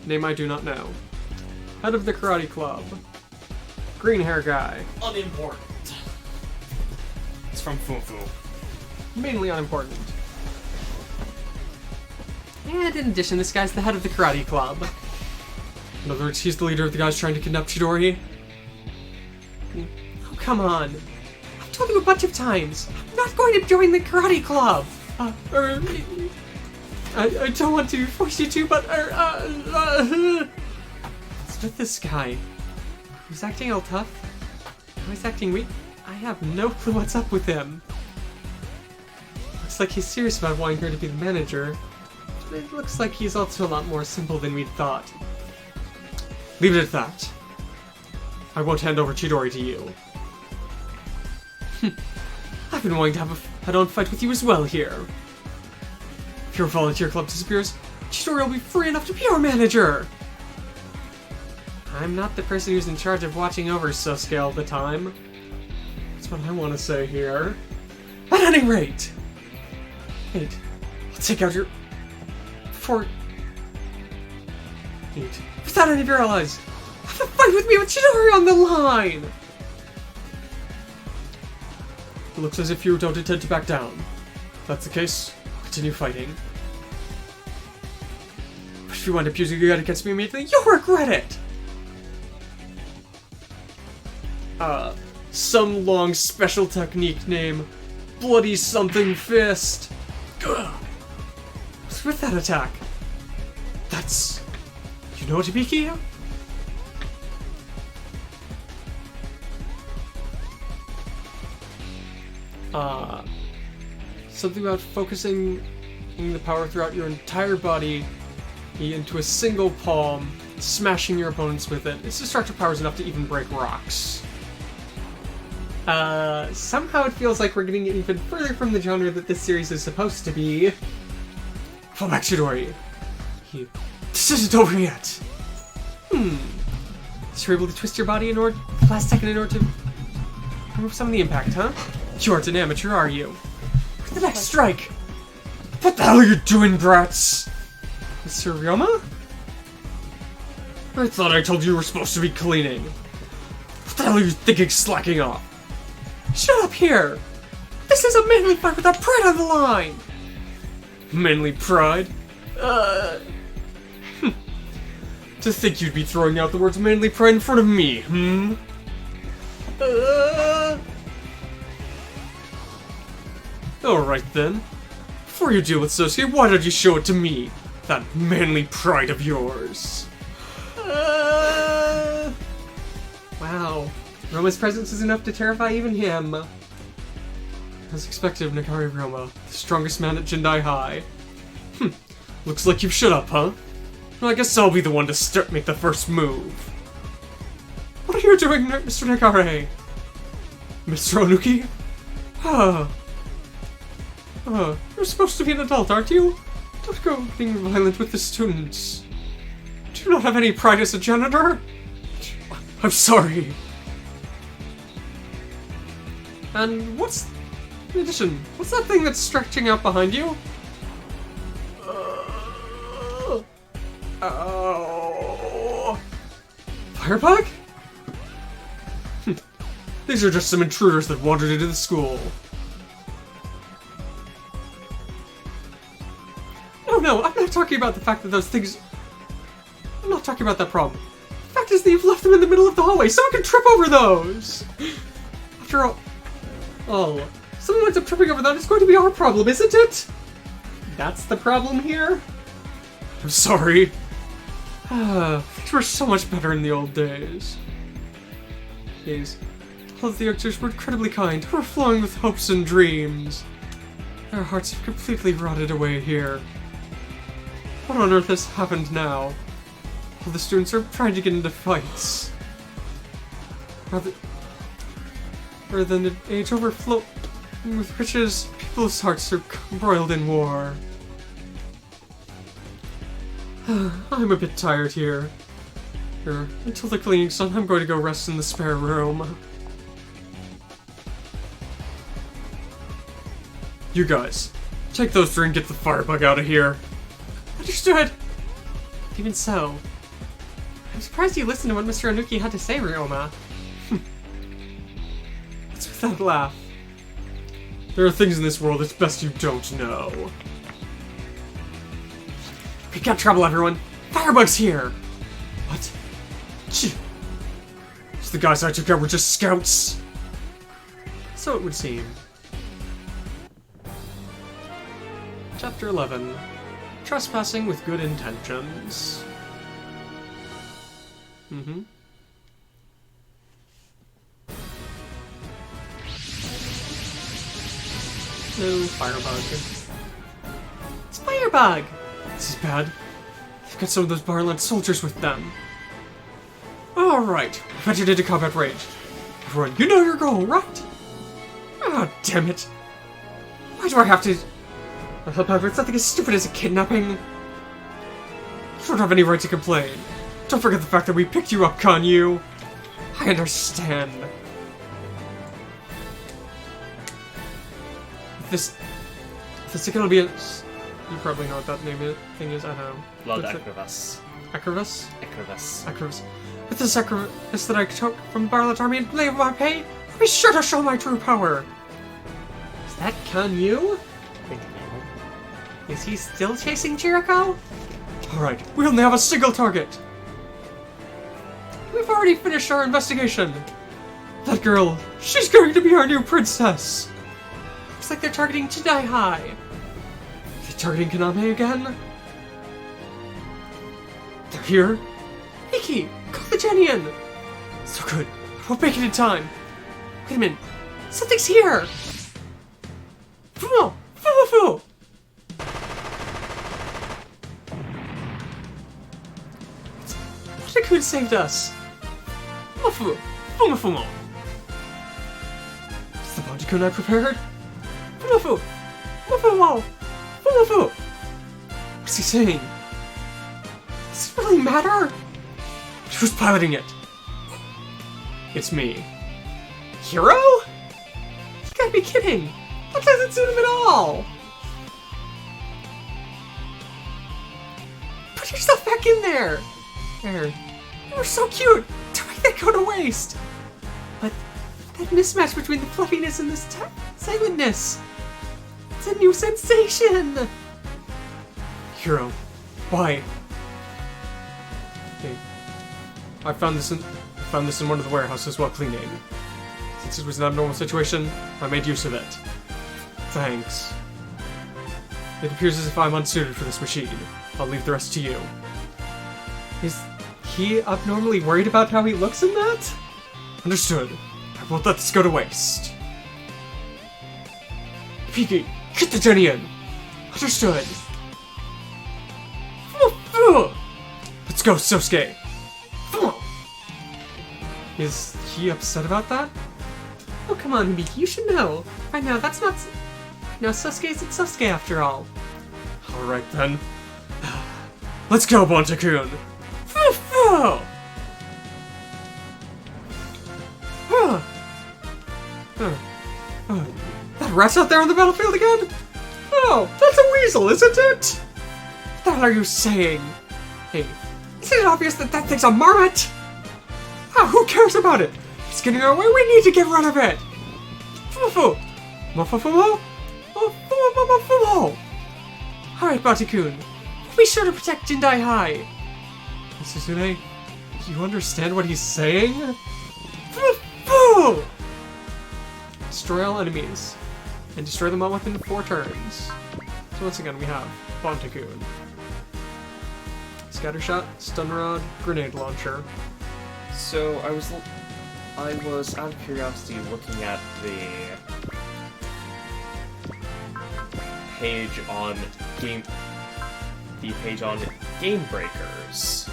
Name I do not know. Head of the karate club. Green hair guy. Unimportant. It's from Fufu. Mainly unimportant. And in addition, this guy's the head of the karate club. In other words, he's the leader of the guys trying to kidnap Chidori? Oh, come on. I've told you a bunch of times. I'm not going to join the karate club. I don't want to force you to, but what's with this guy? He's acting all tough. Now he's acting weak. I have no clue what's up with him. Looks like he's serious about wanting her to be the manager. But it looks like he's also a lot more simple than we'd thought. Leave it at that. I won't hand over Chidori to you. I've been wanting to have a head-on fight with you as well here. If your volunteer club disappears, Chidori will be free enough to be our manager! I'm not the person who's in charge of watching over Sosuke all the time. That's what I want to say here. At any rate! Wait, I'll take out your... Without any of your allies! Have a fight with me with Chidori on the line! It looks as if you don't intend to back down. If that's the case, continue fighting. But if you wind up using your gun against me immediately, you'll regret it! Some long special technique name. Bloody something fist. What's with that attack? That's... You know what, Hibiki? Something about focusing the power throughout your entire body into a single palm, smashing your opponents with it. Its destructive power is enough to even break rocks. Somehow it feels like we're getting even further from the genre that this series is supposed to be. Fall back, Chidori. This isn't over yet. So you're able to twist your body in order, last second in order to remove some of the impact, huh? You aren't an amateur, are you? The next strike! What the hell are you doing, brats? Mr. Ryoma? I thought I told you you were supposed to be cleaning. What the hell are you thinking, slacking off? Shut up here! This is a manly fight with our pride on the line! Manly pride? To think you'd be throwing out the words manly pride in front of me, Alright then. Before you deal with Sosuke, why don't you show it to me? That manly pride of yours. Wow. Roma's presence is enough to terrify even him. As expected of Nakari Roma, the strongest man at Jindai High. Looks like you've shut up, huh? Well, I guess I'll be the one to make the first move. What are you doing, Mr. Nakare? Mr. Onuki? You're supposed to be an adult, aren't you? Don't go being violent with the students. Do you not have any pride as a janitor? I'm sorry. And in addition, what's that thing that's stretching out behind you? Firebug? These are just some intruders that wandered into the school. No, I'm not talking about the fact that those things... I'm not talking about that problem. The fact is that you've left them in the middle of the hallway. Someone can trip over those! After all... Oh, someone ends up tripping over that, it's going to be our problem, isn't it? That's the problem here? I'm sorry. Things were so much better in the old days. All of the youngsters were incredibly kind, overflowing with hopes and dreams. Their hearts have completely rotted away here. What on earth has happened now? All the students are trying to get into fights. Rather than an age overflowing with riches, people's hearts are embroiled in war. I'm a bit tired here. Until the cleaning's done, I'm going to go rest in the spare room. You guys, take those three and get the firebug out of here. Understood! Even so, I'm surprised you listened to what Mr. Onuki had to say, Ryoma. What's with that laugh? There are things in this world it's best you don't know. We got trouble, everyone! Firebug's here! What? So the guys I took out were just scouts? So it would seem. Chapter 11. Trespassing with Good Intentions. No Firebug. It's Firebug! This is bad. They've got some of those Barland soldiers with them. Alright, we've entered into combat range. Everyone, you know your goal, right? Ah, damn it. Why do I have to... However, it's nothing as stupid as a kidnapping. You don't have any right to complain. Don't forget the fact that we picked you up, Kanyu. I understand. This is gonna be a... You probably know what that thing is, I don't know. Blood Acrovus. Acrovus? Acrovus. Acrovus. With this Acrovus that I took from Barlet's army and lay of my pay, I'll be sure to show my true power. Is that Kanyu? Is he still chasing Jericho? Alright, we only have a single target. We've already finished our investigation. That girl, she's going to be our new princess. Looks like they're targeting Jindai High. Are they targeting Kamille again? They're here? Hibiki, call the Jenny in. So good. We'll make it in time. Wait a minute. Something's here. Fumo! Fumo! Bandicoot saved us! Fumu! Fumu Fumu! Is the Bandicoot I prepared? Fumu! Fumu! Fumu! What's he saying? Does it really matter? Who's piloting it? It's me. Hero? You gotta be kidding! That doesn't suit him at all! Put yourself back in there! There. You were so cute! Don't make that go to waste! But that mismatch between the fluffiness and this silentness! It's a new sensation! Hero, why? Hey, I found this in one of the warehouses while cleaning. Since it was an abnormal situation, I made use of it. Thanks. It appears as if I'm unsuited for this machine. I'll leave the rest to you. Is he abnormally worried about how he looks in that? Understood. I won't let this go to waste. Hibiki, get the Jenny in! Understood. Let's go, Sosuke! Is he upset about that? Oh, come on, Hibiki, you should know. By now, that's not... No, Sasuke isn't Sasuke after all. Alright then. Let's go, Bonta-kun! That rat's out there on the battlefield again? Oh, that's a weasel, isn't it? What the hell are you saying? Hey, isn't it obvious that that thing's a marmot? Ah, who cares about it? It's getting our way, we need to get rid of it! Fufu! Mofufumo? Mofufumo! Alright, Bati-kun. Be sure to protect Jindai High. Suzune, do you understand what he's saying? Fufu! Destroy all enemies. And destroy them all within 4 turns. So once again, we have Bonta-kun. Scattershot, Stun Rod, Grenade Launcher. So I was out of curiosity looking at the page on Game Breakers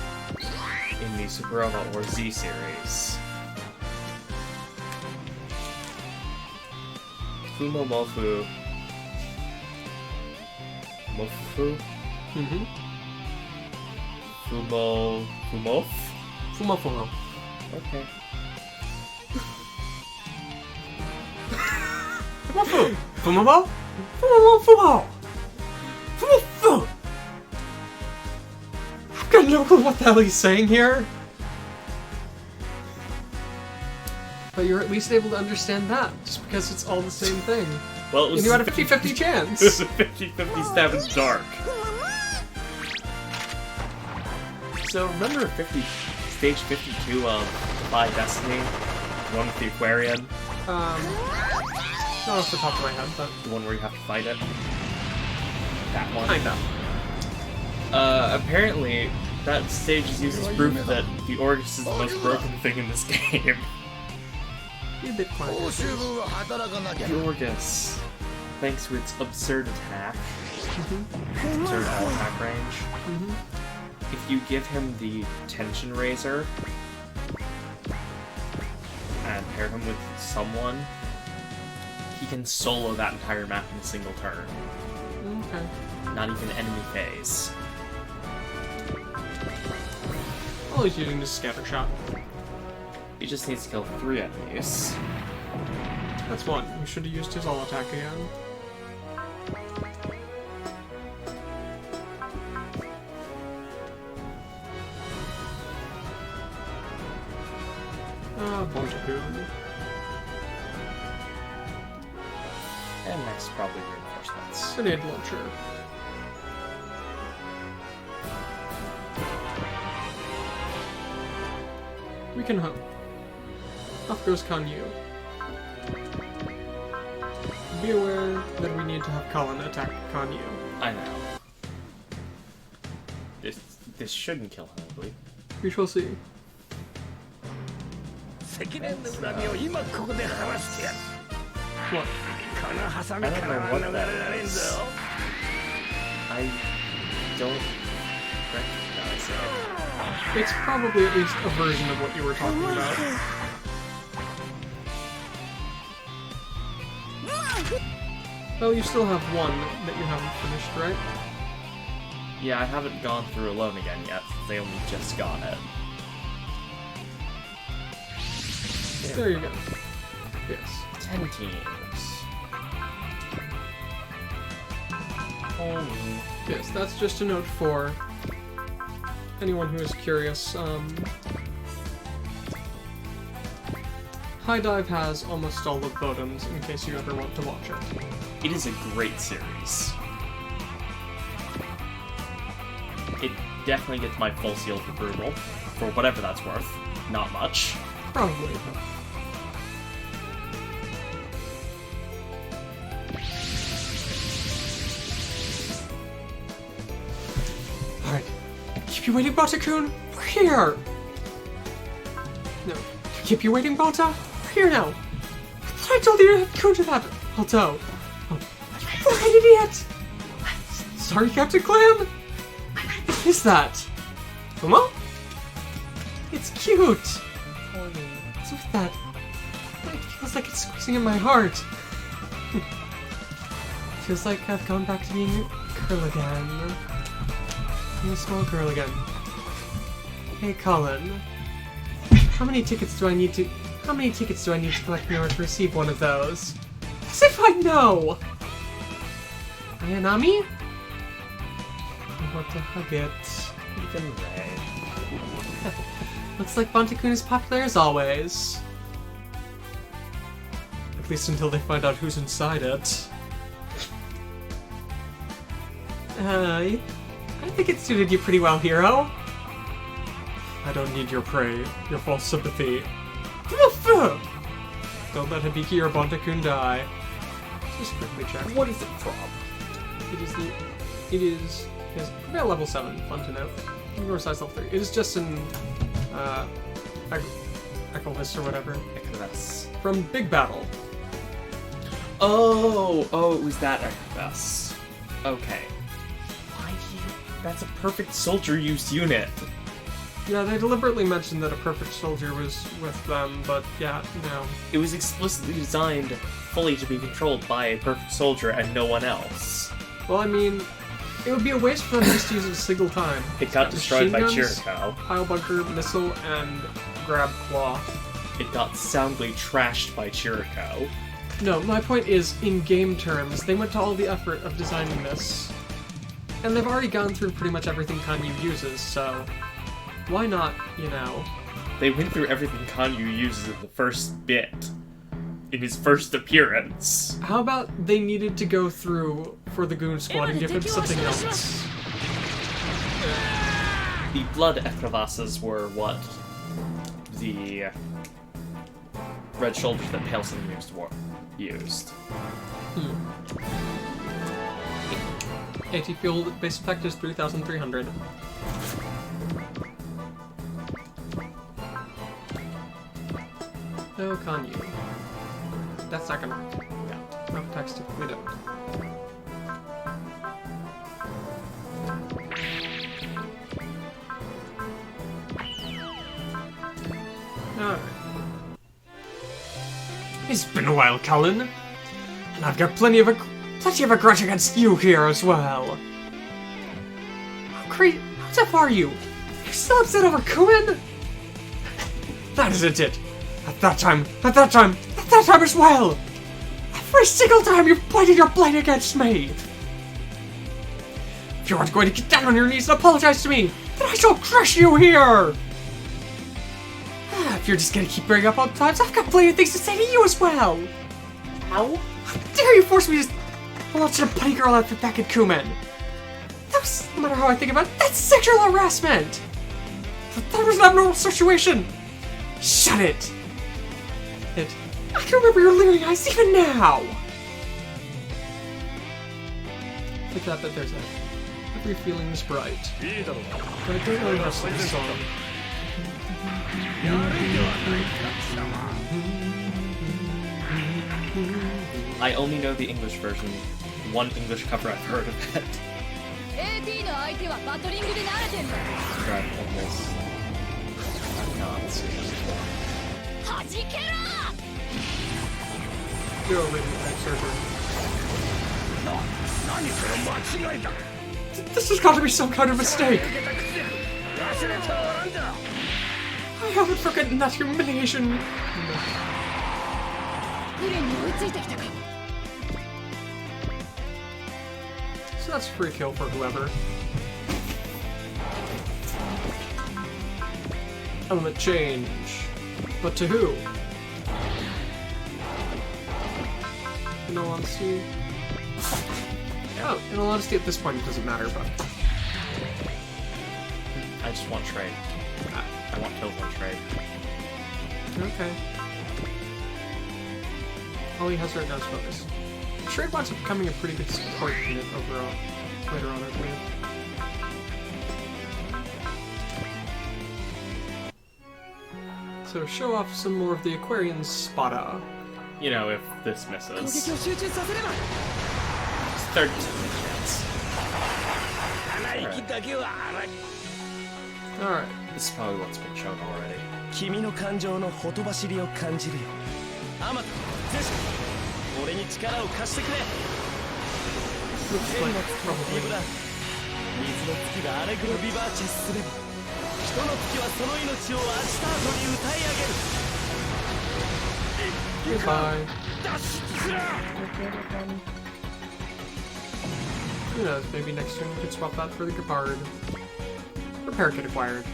in the Super Robot Wars Z series. Fumo Mofu. Mofu? Mm-hmm. Fumof? Fumo. Okay. Fumo. Fumo. Fumo. Fumo. I've got no clue what the hell he's saying here. But you're at least able to understand that, just because it's all the same thing. Well, it was and you had a 50-50 chance. It was a 50-50 stab in the dark. So remember stage 52 of Defy Destiny? The one with the Aquarian? Not off the top of my head, but... The one where you have to fight it? That one? Kinda. Apparently, that stage is used as proof that the Orgus is the most broken thing in this game. You're a bit quiet. The Orgus, thanks to its absurd attack, absurd all-attack range, if you give him the Tension Razor and pair him with someone, he can solo that entire map in a single turn. Okay. Not even enemy phase. All he's using is Scattershot. He just needs to kill 3 enemies. That's one. We should have used his all attack again. Bonta-kun. And next, probably reinforcements. Grenade launcher. We can hope. Off goes Kanyu. Be aware that we need to have Colin attack Kanyu. I know. This shouldn't kill him, I believe. We shall see. What? I don't know what that is. I don't recognize guy, so... It's probably at least a version of what you were talking about. Well, you still have one that you haven't finished, right? Yeah, I haven't gone through Alone Again yet, since I only just got it. There you go. Yes. 10 teams. Yes, that's just a note for anyone who is curious. High Dive has almost all of Bodems in case you ever want to watch it. It is a great series. It definitely gets my full seal of approval, for whatever that's worth. Not much. Probably. Alright. Keep you waiting, Bata-kun? We're here! No. Keep you waiting, Bata? We're here now! I thought I told you to go to that although. Oh. What an idiot! Sorry, Captain Clam? What is that? Momo? It's cute! What's with that? It feels like it's squeezing in my heart. Feels like I've gone back to being a girl again. I'm a small girl again. Hey, Colin. How many tickets do I need to collect in order to receive one of those? As if I know! Ayanami? I want to hug it. Even Ray. Looks like Bantakun is popular as always. At least until they find out who's inside it. I think it suited you pretty well, Hero. I don't need your prey, your false sympathy. Don't let Hibiki or Bantakun die. Just quickly check. What is it from? It is about level 7, fun to note. Or size level 3. It is just an Echo List or whatever. Echoes. From Big Battle. Oh, it was that Echoes. Okay. Why do you... That's a perfect soldier used unit. Yeah, they deliberately mentioned that a perfect soldier was with them, but yeah, no. It was explicitly designed fully to be controlled by a perfect soldier and no one else. Well, I mean, it would be a waste for them just to use it a single time. It got destroyed by Machine guns, Chiriko. Pile Bunker, Missile, and Grab Claw. It got soundly trashed by Chiriko. No, my point is, in game terms, they went to all the effort of designing this. And they've already gone through pretty much everything Kanyu uses, so... why not, you know? They went through everything Kanyu uses in the first bit. In his first appearance. How about they needed to go through, for the Goon Squad, and give him something else? The blood crevasses were what the red shoulders that Paleson used. Anti-fuel base effect is 3,300. No, Kanyu. That's not gonna work. Yeah. No, text typically don't. Alright. It's been a while, Colin. And I've got plenty of a grudge against you here as well. How tough are you? You're still upset over Kuin? That isn't it. At that time as well! Every single time you've pointed your blade against me! If you aren't going to get down on your knees and apologize to me, then I shall crush you here! If you're just gonna keep bringing up old times, I've got plenty of things to say to you as well! How? How dare you force me to pull out such a putty girl outfit back at Kumen? That was, no matter how I think about it, that's sexual harassment! That was an abnormal situation! Shut it! I can remember your leering eyes even now! Look at that, there's that. Every feeling is bright. But I don't know the rest of the song. I only know the English version. One English cover I've heard of it. God, almost. I've not seen this before. Go over the surgery. This has got to be some kind of mistake. I haven't forgotten that humiliation. So that's free kill for whoever. Element change. But to who? In all honesty... Oh, in all honesty, at this point it doesn't matter, but... I just want trade. I want kills on trade. Okay. All he has right now is focus. Trade winds up becoming a pretty good support unit overall. Later on, I believe. So show off some more of the Aquarian Spada. You know, if this misses. It's 30% chance. Alright. This is probably what's been shown already. 君の感情のほとばしりを感じるよ。アマト、ゼシカ、俺に力を貸してくれ。 Looks 天 like の月の probably リブラ、水の月がアレグロビバーチェスすれば、人の月はその命を明日後に歌い上げる。 Goodbye. 脱出すら。 Who knows, maybe next turn we could swap that for the Gepard. Repair kit acquired.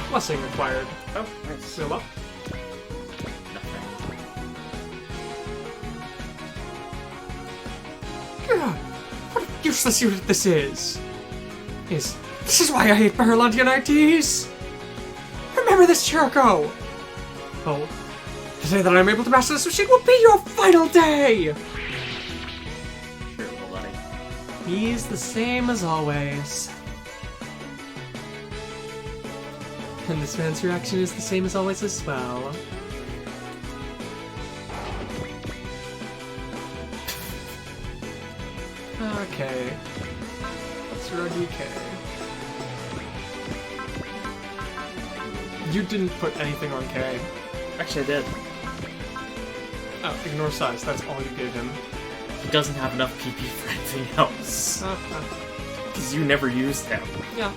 Blessing acquired. Oh, nice. Seal up. Nothing. God, what a useless unit this is! This is why I hate Berlandian ITs! Remember this, Chirico! Oh, the day that I'm able to master this machine will be your final day! Sure, well, buddy. He's the same as always. And this man's reaction is the same as always as well. Okay. SRW. You didn't put anything on K. Actually, I did. Oh, ignore size, that's all you gave him. He doesn't have enough PP for anything else. Because you never used him. Yeah.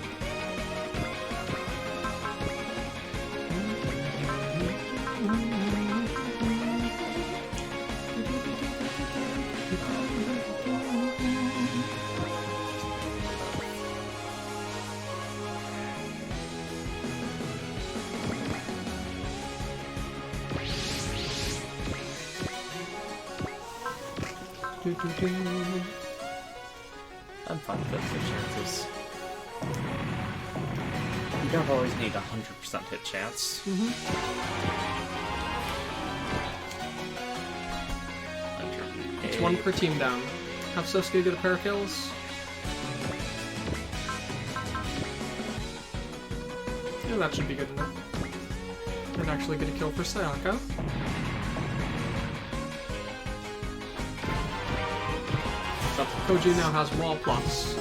I'm fine with those hit chances. You don't always need 100% hit chance. It's one per team down. Have Sosuke get a pair of kills? Yeah, that should be good enough. And actually get a kill for Sayaka. Koji now has wall plus.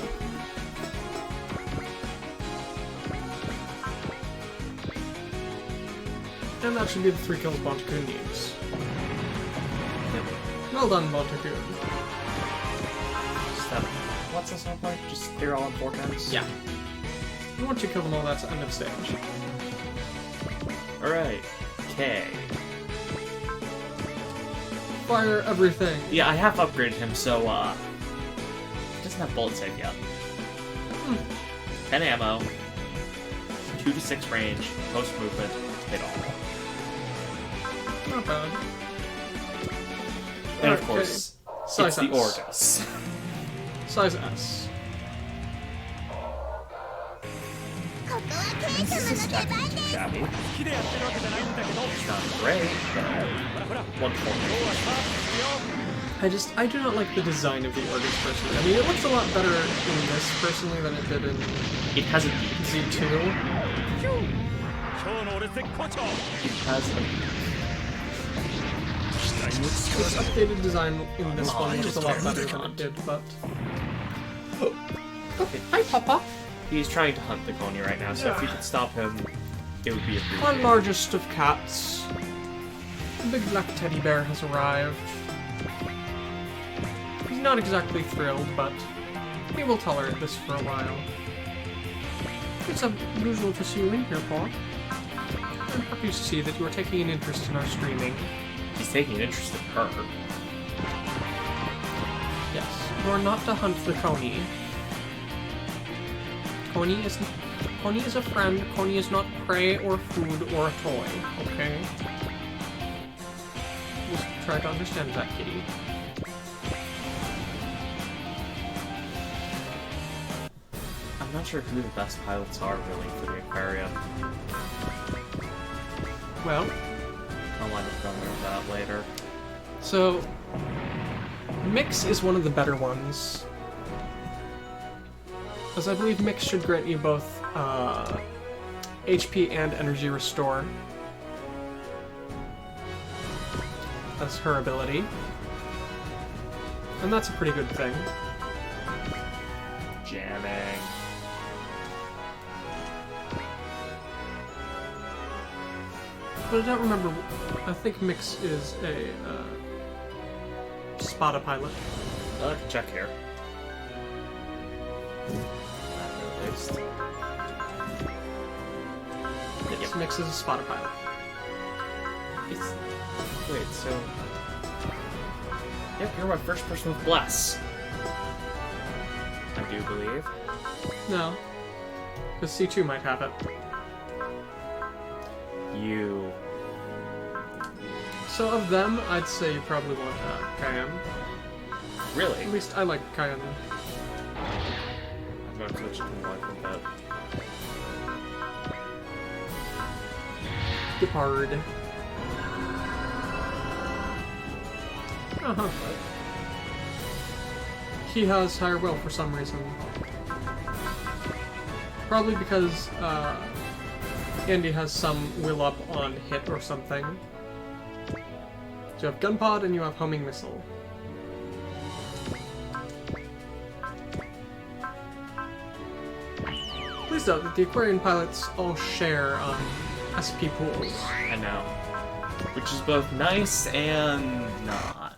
And that should be the 3 kills Bontaku needs. Well done, Bontaku. What's this look like? Just clear all on 4 times? Yeah. And once you kill them all, that's end of stage. Alright. Okay. Fire everything. Yeah, I have upgraded him, so, he doesn't have bullet save yet. 10 ammo, 2 to 6 range, post movement, hit all. Not bad. And of Okay. course, Size it's the S. Orgus. Size S. Shabby. It's not great, but 140. I do not like the design of the Orgus personally. I mean, it looks a lot better in this personally than it did in It has a beat. Z2. It has a This updated design in this one looks a lot better than it did, but... Okay. Hi, Papa. He's trying to hunt the Coney right now, so if you could stop him, it would be Our appreciated. largest of cats. The big black teddy bear has arrived. He's not exactly thrilled, but he will tolerate this for a while. It's unusual to see you in here, Paul. I'm happy to see that you are taking an interest in our streaming. He's taking an interest in her. Yes, you are not to hunt the Coney. Coney is a friend. Coney is not prey or food or a toy. Okay. Just try to understand that, kitty. I'm not sure who the best pilots are really for the aquarium. Well, I'll wind up going over that later. so Mix is one of the better ones, as I believe Mix should grant you both HP and energy restore. That's her ability, and that's a pretty good thing. Jamming. But I don't remember. I think Mix is a Spada pilot. I'll have to check here. At least. Yes, Mix is a Spada pilot. It's... Wait, so... Yep, you're my first person with Bless. I do believe. No, because C2 might have it. You... So of them, I'd say you probably want Cayenne. Really? At least I like Cayenne. I'm going to switch to more like that. Gepard. Uh-huh. He has higher will for some reason. Probably because Andy has some will up on hit or something. So you have gun pod and you have homing missile. Please note that the Aquarian pilots all share SP pools. I know. Which is both nice and not.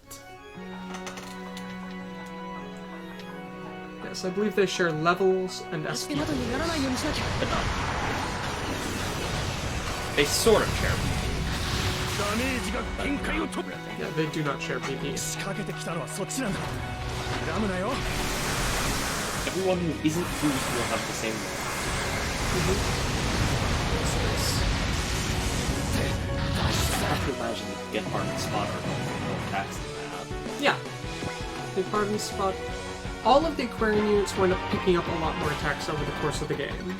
Yes, I believe they share levels and SP. But not. They sort of share. ダメージが限界を突破 Yeah, they do not share PP. 仕掛けてきたのはそっちなんだ恨むなよ Everyone who isn't food will have the same I have to imagine the get part and spot are more attacks than that. Yeah. The Pardon Spot. All of the Aquarian units wind up picking up a lot more attacks over the course of the game.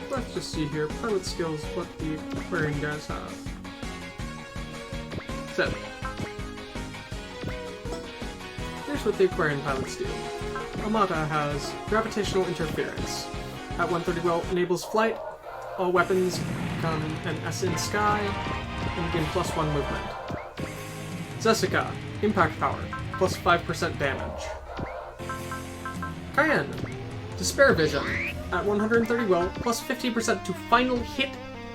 Let's just see here. Pilot skills, what the Aquarian guys have. So, here's what the Aquarian pilots do. Amata has Gravitational Interference. At 130 well, enables flight. All weapons become an S in sky and gain +1 movement. Zessica, Impact Power, plus 5% damage. Cayenne, Despair Vision, at 130 will, plus 50% to final hit,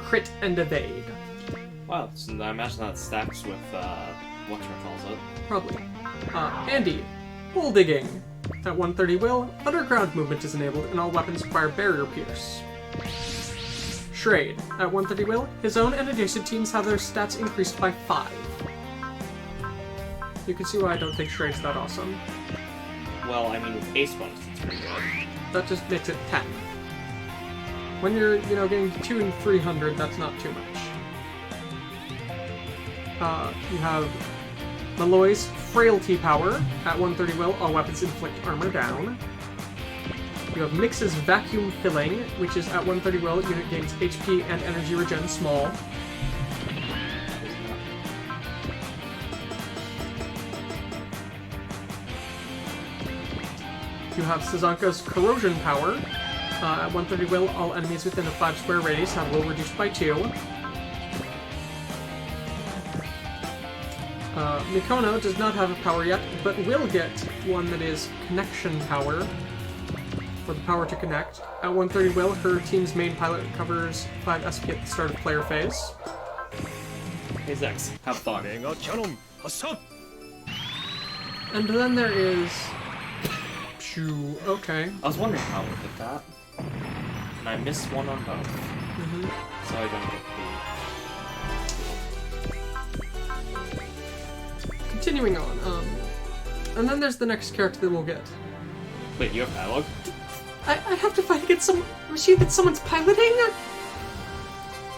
crit, and evade. Wow, so I imagine that stacks with, whatchamacallit. Probably. Andy, Hole Digging. At 130 will, underground movement is enabled and all weapons require Barrier Pierce. Shrade, at 130 will, his own and adjacent teams have their stats increased by 5. You can see why I don't think Shrade's that awesome. Well, I mean, with Ace bonus, it's pretty good. That just makes it 10. When you're, getting 2 and 300, that's not too much. You have Malloy's Frailty Power. At 130 will, all weapons inflict armor down. You have Mix's Vacuum Filling, which is at 130 will, unit gains HP and energy regen small. You have Sazanka's Corrosion Power. At 130 will, all enemies within a 5 square radius have will reduced by 2. Mikono does not have a power yet, but will get one that is connection power, for the power to connect. At 130 will, her team's main pilot recovers 5 SP at the start of player phase. Hey Zex, have fun. メガキャノン発射 And then there is... Phew, okay. I was wondering how we did that. And I missed one on both. So I don't get the... Continuing on, and then there's the next character that we'll get. Wait, you have dialogue? I have to fight against some machine that someone's piloting?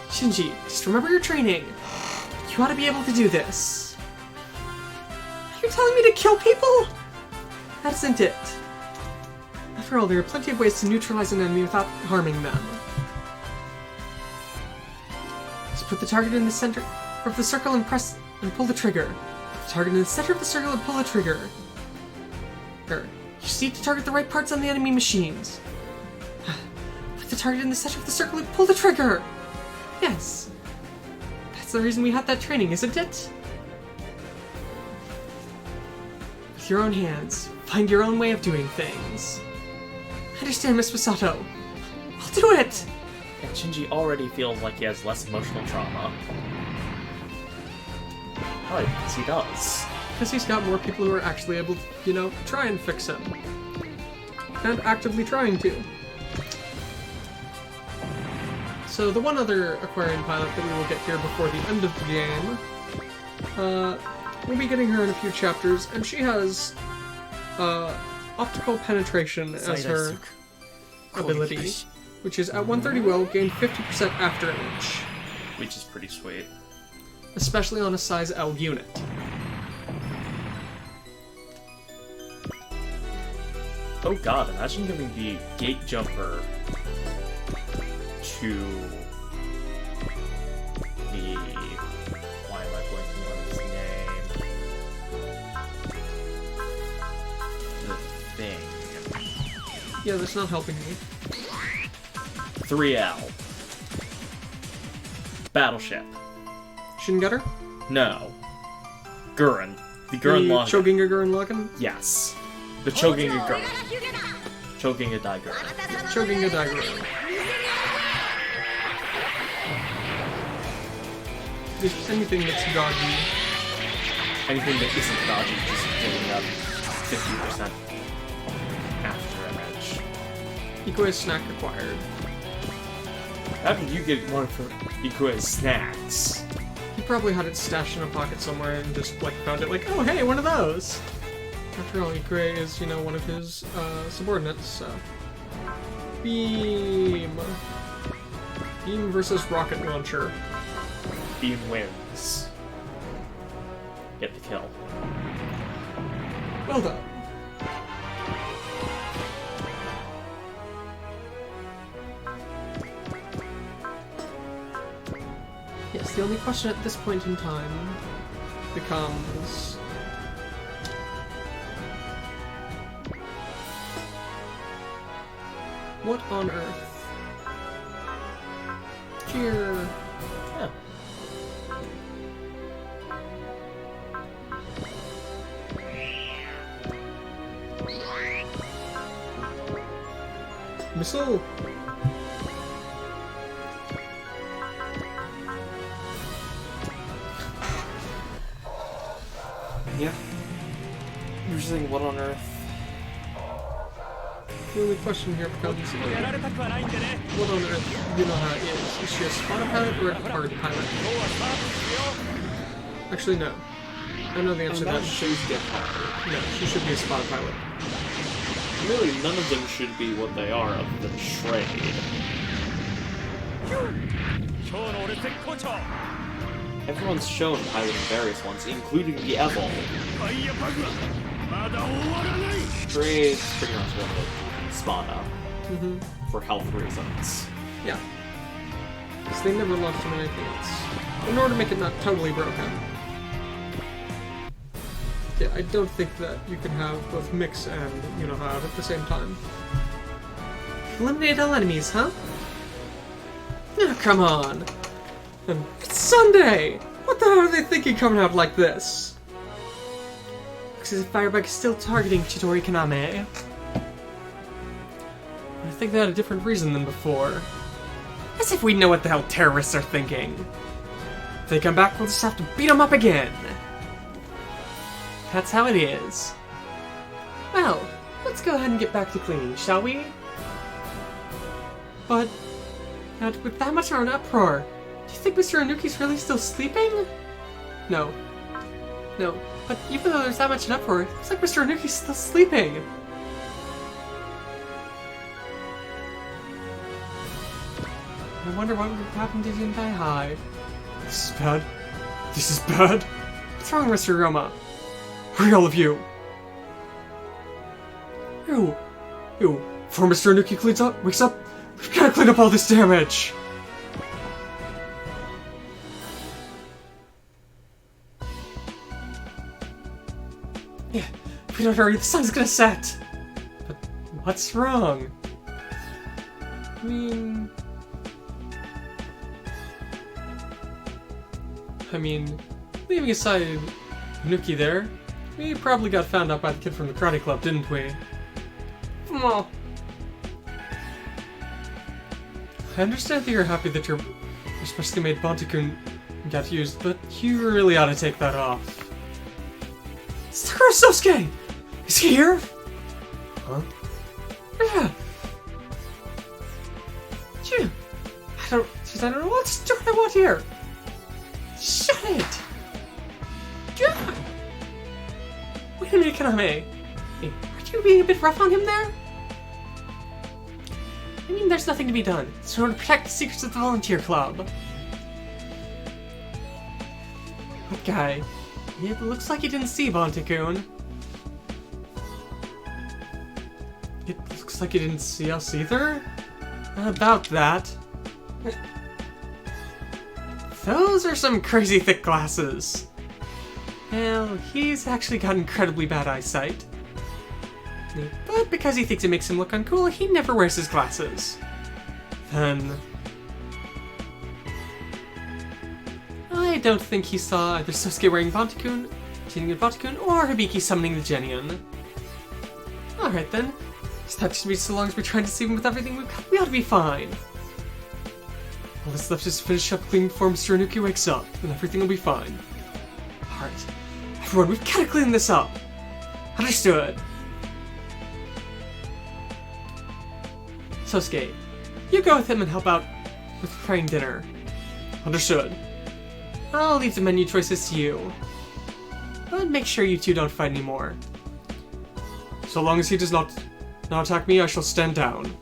Shinji, just remember your training. You ought to be able to do this. Are you telling me to kill people? That isn't it. After all, there are plenty of ways to neutralize an enemy without harming them. Just put the target in the center of the circle and press and pull the trigger. Put the target in the center of the circle and pull the trigger. You just need to target the right parts on the enemy machines. Put the target in the center of the circle and pull the trigger! Yes. That's the reason we had that training, isn't it? With your own hands, find your own way of doing things. I understand, Miss Masato. I'll do it! And Shinji already feels like he has less emotional trauma. Probably because he does. Because he's got more people who are actually able to, you know, try and fix him. And actively trying to. So the one other Aquarian pilot that we will get here before the end of the game, we'll be getting her in a few chapters, and she has optical penetration as her ability, which is at 130 will, gain 50% after image. Which is pretty sweet. Especially on a size L unit. Oh god, imagine giving the gate jumper to the... Why am I blanking on his name? The thing. Yeah, that's not helping me. 3L. Battleship. Shingetter? No. Gurren. The Gurren The Lagann. Choginga Gurren Lagann? Yes. The Choginga Gurren. Choginga Dai Gurren. Choginga Daigoro. Just anything that's dodgy. Anything that isn't dodgy, just giving up 50% after image. Ikoe's snack acquired. How did you get one for Ikue's snacks? He probably had it stashed in a pocket somewhere and just, like, found it like, oh, hey, one of those! After all, Ikue is, you know, one of his, subordinates, so... Beam! Beam versus rocket launcher. Beam wins. Get the kill. Well done. Yes, the only question at this point in time becomes... what on earth? Cheer! Yeah. Missile! Yeah. You're saying what on earth? The only question here becomes, やられたくはないんでね what on earth do you know how it is? Is she a spotter pilot or a hard pilot? 今日はスタートですよ Actually, no. I know the answer to that. She's get No, she should be a spotter pilot. Really, none of them should be what they are other than trade. 今日の俺絶好調 Everyone's shown piloting various ones, including the Evil. ファイヤーバグはまだ終わらない Trade's pretty much one of Spada Mm-hmm. for health reasons. Yeah. Because they never launched him anything else. In order to make it not totally broken. Yeah, I don't think that you can have both mix and you-know-how at the same time. Eliminate all enemies, huh? Oh, come on! And it's Sunday! What the hell are they thinking coming out like this? looks as if Firebug is still targeting Chidori Kaname. I think they had a different reason than before. As if we know what the hell terrorists are thinking. If they come back, we'll just have to beat them up again. That's how it is. Well, let's go ahead and get back to cleaning, shall we? But, with that much of an uproar, do you think Mr. Anuki's really still sleeping? No. No, but even though there's that much an uproar, it looks like Mr. Anuki's still sleeping. I wonder what would happen to Jindai High. This is bad. This is bad. What's wrong, Mr. Roma? Hurry, all of you! Ew. Before Mr. Anuki wakes up, we've gotta clean up all this damage! Yeah, if we don't hurry, the sun's gonna set! But what's wrong? I mean, leaving aside Anuki there, we probably got found out by the kid from the karate club, didn't we? Well, I understand that you're happy that your specially made Bantakun got used, but you really ought to take that off. Sakura Sosuke! Is he here? Huh? Yeah. Gee, I don't know what story I want here. Shut it! God! Wait a minute, Kaname. Hey, aren't you being a bit rough on him there? I mean, there's nothing to be done. It's in order to protect the secrets of the volunteer club. That guy. It looks like he didn't see Bantakun. It looks like he didn't see us either? About that. Those are some crazy thick glasses. Well, he's actually got incredibly bad eyesight. But because he thinks it makes him look uncool, he never wears his glasses. Then... I don't think he saw either Sosuke wearing Bantakun, cheating at Bantakun, or Hibiki summoning the Genin. Alright then. Just that should be so long as we're trying to save him with everything we've got, we ought to be fine. All that's left is to finish up cleaning before Mr. Anuki wakes up, and everything will be fine. Alright. Everyone, we've gotta clean this up! Understood! Sosuke, you go with him and help out with preparing dinner. Understood. I'll leave the menu choices to you. But make sure you two don't fight anymore. So long as he does not attack me, I shall stand down.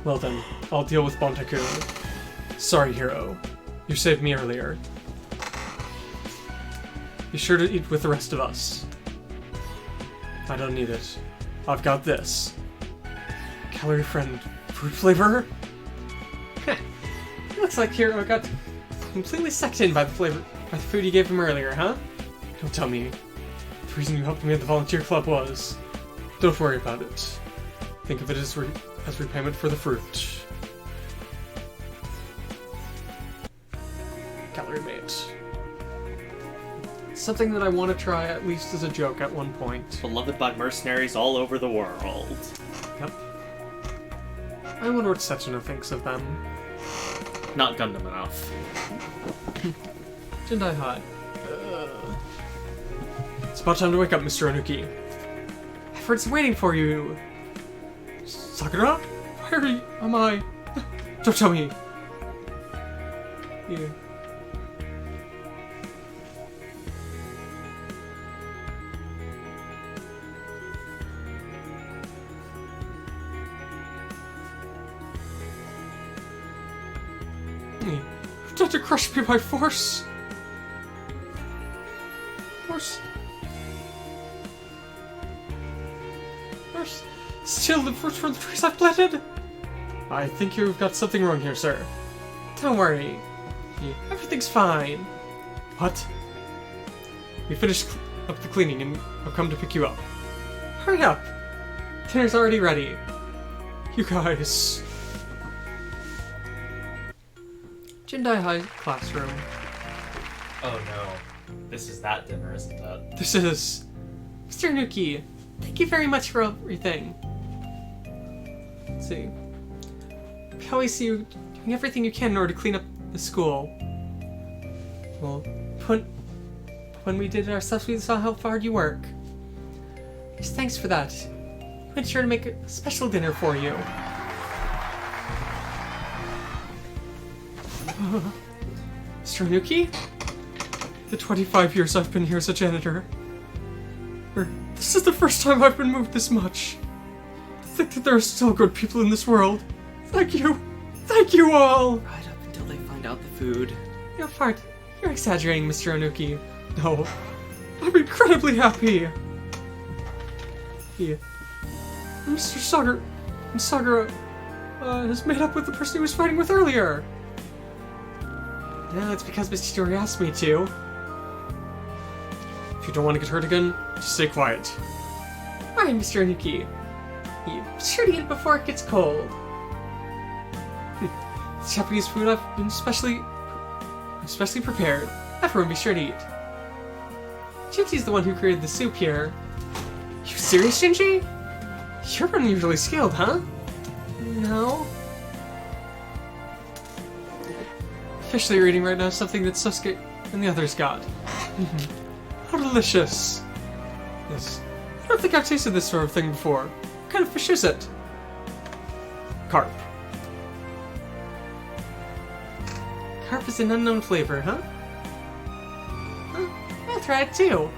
Well then, I'll deal with Bantakun. Sorry, hero. You saved me earlier. Be sure to eat with the rest of us. I don't need it. I've got this. Calorie friend fruit flavor? Looks like Hero got completely sucked in by the food you gave him earlier, huh? Don't tell me. The reason you helped me at the volunteer club was... Don't worry about it. Think of it as repayment for the fruit. Calorie mate. Something that I want to try at least as a joke at one point. Beloved by mercenaries all over the world. Yep. I wonder what Setsuno thinks of them. Not Gundam enough. Jindai High. It's about time to wake up, Mr. Anuki. Effort's waiting for you. Sakura? Where am I? Don't tell me. Yeah. You've tried to crush me by force. Still the fruit from the trees I've planted? I think you've got something wrong here, sir. Don't worry. Everything's fine. What? We finished up the cleaning and I'll come to pick you up. Hurry up! Dinner's already ready. You guys... Jindai High classroom. Oh no. This is that dinner, isn't it? This is... Mr. Nuki, thank you very much for everything. Let's see. We always see you doing everything you can in order to clean up the school. Well, when we did it ourselves, we saw how hard you work. Just thanks for that. We made sure to make a special dinner for you. Mr. Nuki? The 25 years I've been here as a janitor. This is the first time I've been moved this much. To think that there are still good people in this world. Thank you. Thank you all! Right up until they find out the food. You're exaggerating, Mr. Onuki. No. I'm incredibly happy. Yeah. Mr. Sagara has made up with the person he was fighting with earlier. No, it's because Mr. Tori asked me to. If you don't want to get hurt again, just stay quiet. Alright, Mr. Onuki. Be sure to eat it before it gets cold. This Japanese food I've been specially prepared. Everyone be sure to eat. Shinji's the one who created the soup here. You serious, Shinji? You're unusually skilled, huh? No. The fish that you're eating right now is something that Sasuke and the others got. How delicious. Yes. I don't think I've tasted this sort of thing before. What kind of fish is it? Carp. Carp is an unknown flavor, huh? I'll try it too.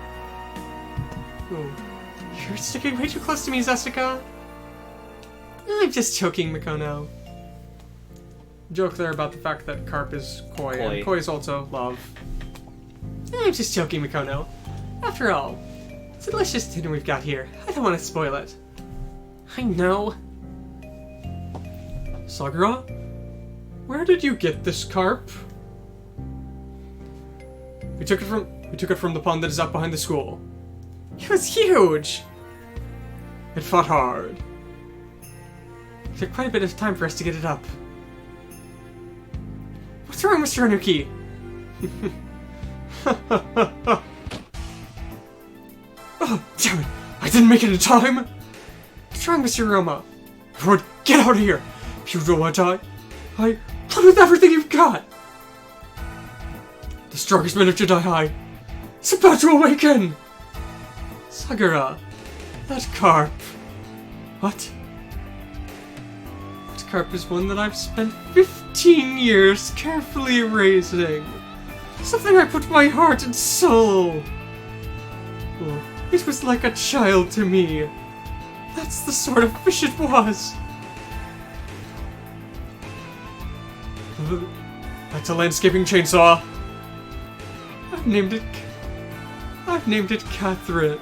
Oh, you're sticking way too close to me, Zasuka. I'm just joking, Mikono. Joke there about the fact that carp is koi, and koi is also love. I'm just joking, Mikono. After all, it's a delicious dinner we've got here. I don't want to spoil it. I know. Sagara? Where did you get this carp? We took it from the pond that is up behind the school. It was huge! It fought hard. It took quite a bit of time for us to get it up. What's wrong, Mr. Anuki? Oh, damn it! I didn't make it in time! What's wrong, Mr. Roma? Everyone, get out of here! If you don't want to die, I play with everything you've got! The strongest man of Jindai High is about to awaken! Sagara, that carp. What? That carp is one that I've spent 15 years carefully raising. Something I put my heart and soul. Oh, it was like a child to me. That's the sort of fish it was. That's a landscaping chainsaw. I've named it Catherine.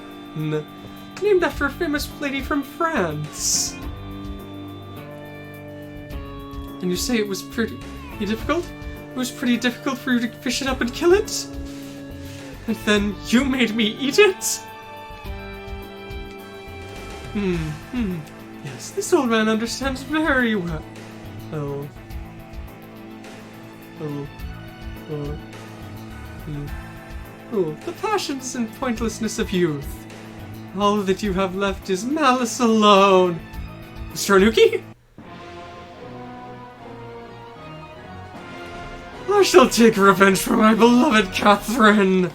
Named after a famous lady from France. And you say it was pretty difficult? It was pretty difficult for you to fish it up and kill it? And then you made me eat it? Yes, this old man understands very well. The passions and pointlessness of youth. All that you have left is malice alone. Mr. Anuki? I shall take revenge for my beloved Catherine. The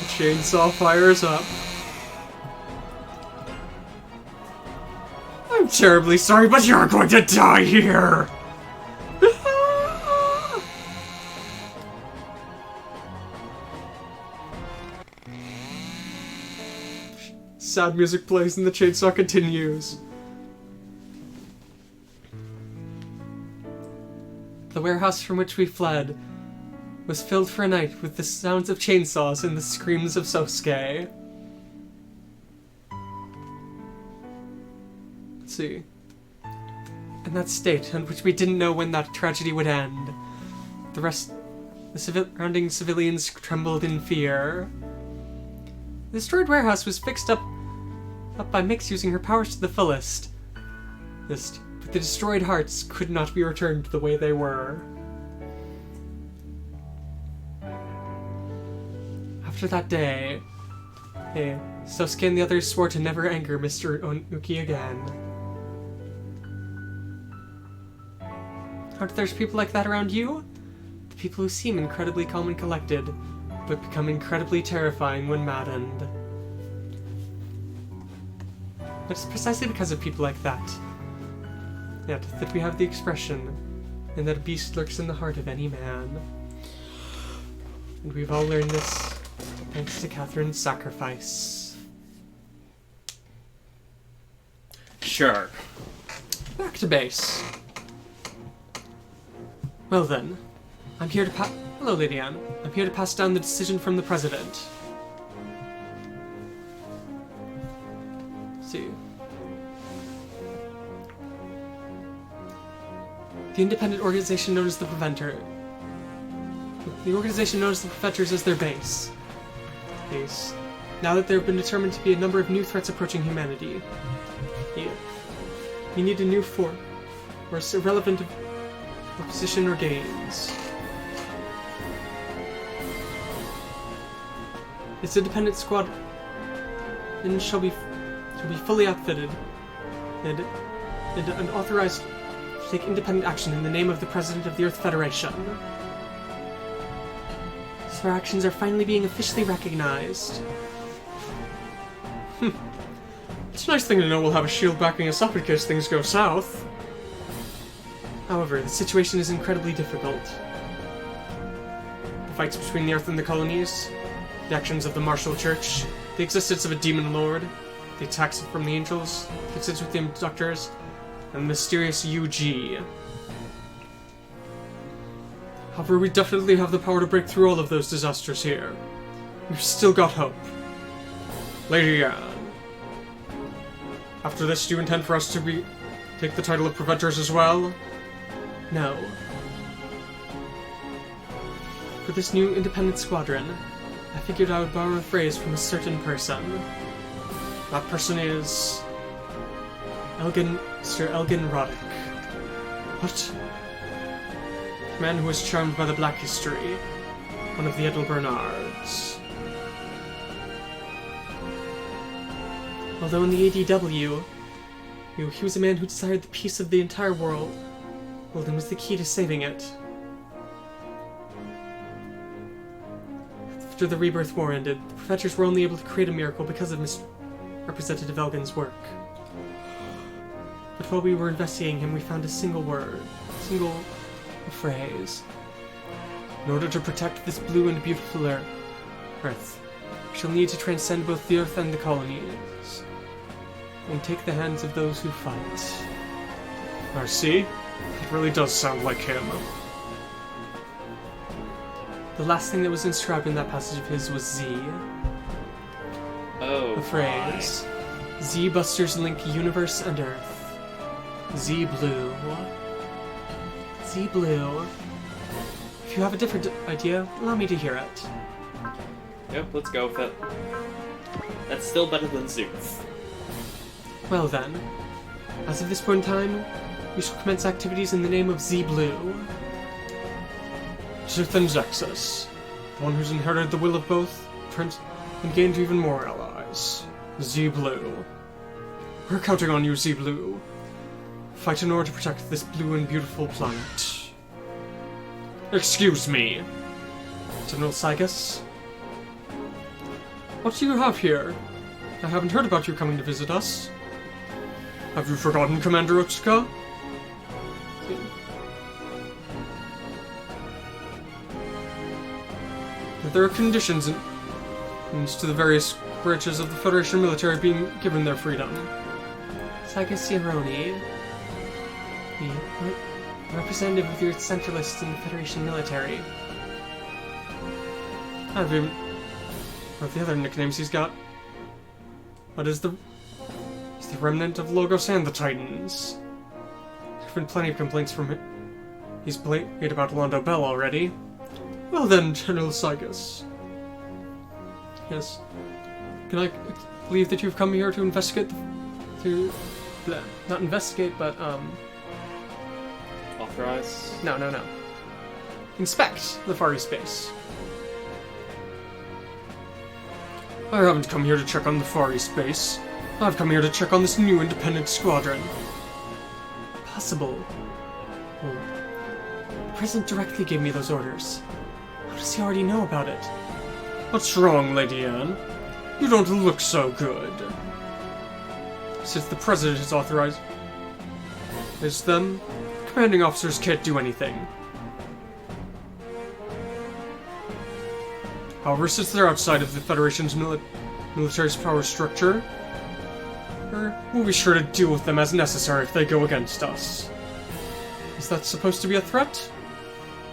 chainsaw fires up. I'm terribly sorry, but you're going to die here. Sad music plays and the chainsaw continues. The warehouse from which we fled was filled for a night with the sounds of chainsaws and the screams of Sosuke. Let's see. In that state in which we didn't know when that tragedy would end, the surrounding civilians trembled in fear. The destroyed warehouse was fixed up by Mix using her powers to the fullest. But the destroyed hearts could not be returned the way they were. After that day, Sosuke and the others swore to never anger Mr. Onuki again. Aren't there people like that around you? The people who seem incredibly calm and collected, but become incredibly terrifying when maddened. It's precisely because of people like that, that we have the expression, and that a beast lurks in the heart of any man. And we've all learned this thanks to Catherine's sacrifice. Sure. Back to base. Well then, I'm here to Hello, Lady Anne. I'm here to pass down the decision from the President. Let's see. The independent organization known as the Preventer. The organization knows the Preventers as their base. Now that there have been determined to be a number of new threats approaching humanity. We need a new form, or irrelevant of opposition or gains. Its independent squad shall be fully outfitted and authorized to take independent action in the name of the President of the Earth Federation. So our actions are finally being officially recognized. It's a nice thing to know we'll have a shield backing us up in case things go south. However, the situation is incredibly difficult. The fights between the Earth and the colonies, the actions of the Martial Church, the existence of a demon lord, the attacks from the angels, the existence with the abductors, and the mysterious UG. However, we definitely have the power to break through all of those disasters here. We've still got hope. Lady Anne. After this, do you intend for us to take the title of Preventers as well? No. For this new independent squadron, I figured I would borrow a phrase from a certain person. That person is... Sir Elgan Roddick. What? A man who was charmed by the Black History. One of the Edelbernards. Although in the ADW, he was a man who desired the peace of the entire world, and was the key to saving it. After the Rebirth War ended, the Preventers were only able to create a miracle because of Representative Elgan's work. But while we were investigating him, we found a single phrase. In order to protect this blue and beautiful Earth, we shall need to transcend both the Earth and the colonies, and take the hands of those who fight. I see. It really does sound like him. The last thing that was inscribed in that passage of his was Z. Oh. The phrase. Z Busters link universe and Earth. Z Blue. Z Blue. If you have a different idea, allow me to hear it. Yep, let's go with it. That's still better than Zeus. Well then, as of this point in time, we shall commence activities in the name of Z Blue. Sith and ZEXIS, the one who's inherited the will of both, and gained even more allies. Z Blue. We're counting on you, Z Blue. Fight in order to protect this blue and beautiful planet. Excuse me. General Sigus? What do you have here? I haven't heard about you coming to visit us. Have you forgotten, Commander Otsuka? There are conditions to the various branches of the Federation military being given their freedom. Sigus Yaroni, the representative of the Earth Centralists in the Federation military. Have him. What are the other nicknames he's got? What is the... He's the remnant of Logos and the Titans. There have been plenty of complaints from him. He's made about Londo Bell already. Well then, General Sigus. Yes. Can I believe that you've come here to investigate not investigate, but, Authorize? No. Inspect the Far East base. I haven't come here to check on the Far East base. I've come here to check on this new independent squadron. Possible. Well, the President directly gave me those orders. How does he already know about it? What's wrong, Lady Anne? You don't look so good. Since the President has authorized them, commanding officers can't do anything. However, since they're outside of the Federation's military power structure, we'll be sure to deal with them as necessary if they go against us. Is that supposed to be a threat?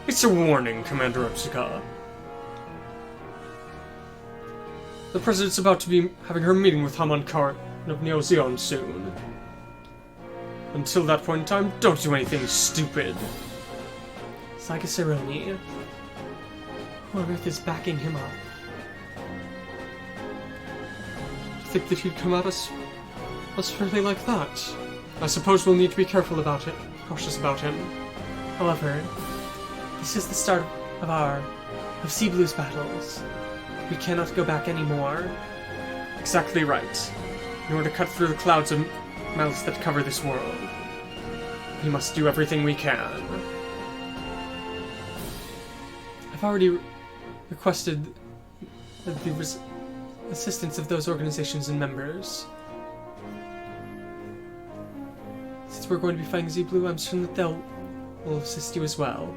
It's a warning, Commander Epsica. The President's about to be having her meeting with Hamankar of Neo-Zeon soon. Until that point in time, don't do anything stupid. Saigasironi. Who on earth is backing him up? Think that he'd come at us fairly like that? I suppose we'll need to be careful about it, cautious about him. However, this is the start of Sea Blue's battles. We cannot go back anymore. Exactly right. In order to cut through the clouds of malice that cover this world, we must do everything we can. I've already requested the assistance of those organizations and members. Since we're going to be fighting Z Blue, I'm certain that will assist you as well.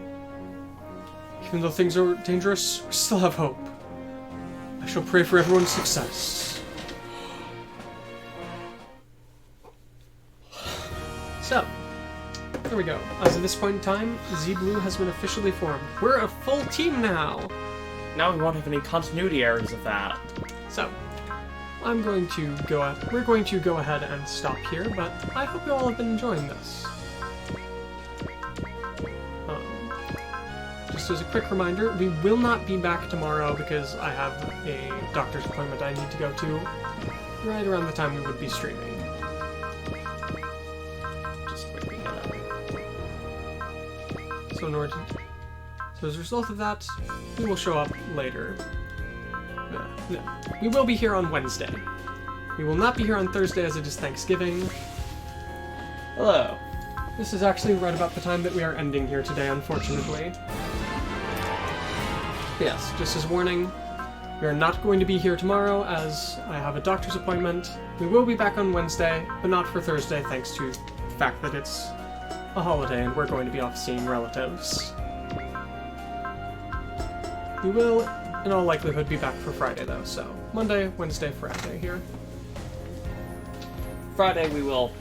Even though things are dangerous, we still have hope. I shall pray for everyone's success. So, there we go. As of this point in time, Z Blue has been officially formed. We're a full team now! Now we won't have any continuity errors of that. So, we're going to go ahead and stop here, but I hope you all have been enjoying this. Just as a quick reminder, we will not be back tomorrow because I have a doctor's appointment I need to go to right around the time we would be streaming. Just quickly get up. So as a result of that, we will show up later. No. We will be here on Wednesday. We will not be here on Thursday as it is Thanksgiving. Hello. This is actually right about the time that we are ending here today, unfortunately. Yes, just as a warning, we are not going to be here tomorrow as I have a doctor's appointment. We will be back on Wednesday, but not for Thursday thanks to the fact that it's a holiday and we're going to be off seeing relatives. We will, in all likelihood, be back for Friday though, so Monday, Wednesday, Friday here. Friday we will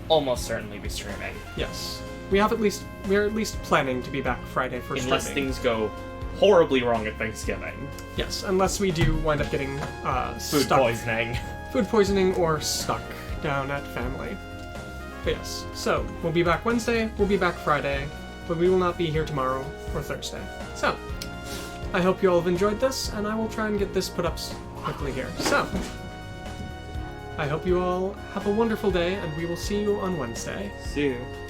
almost certainly be streaming. Yes. We are at least planning to be back Friday for streaming. Unless things go horribly wrong at Thanksgiving. Yes, unless we do wind up getting Food poisoning. Food poisoning or stuck down at family. But yes, so we'll be back Wednesday, we'll be back Friday, but we will not be here tomorrow or Thursday. So, I hope you all have enjoyed this, and I will try and get this put up quickly here. So, I hope you all have a wonderful day, and we will see you on Wednesday. See you.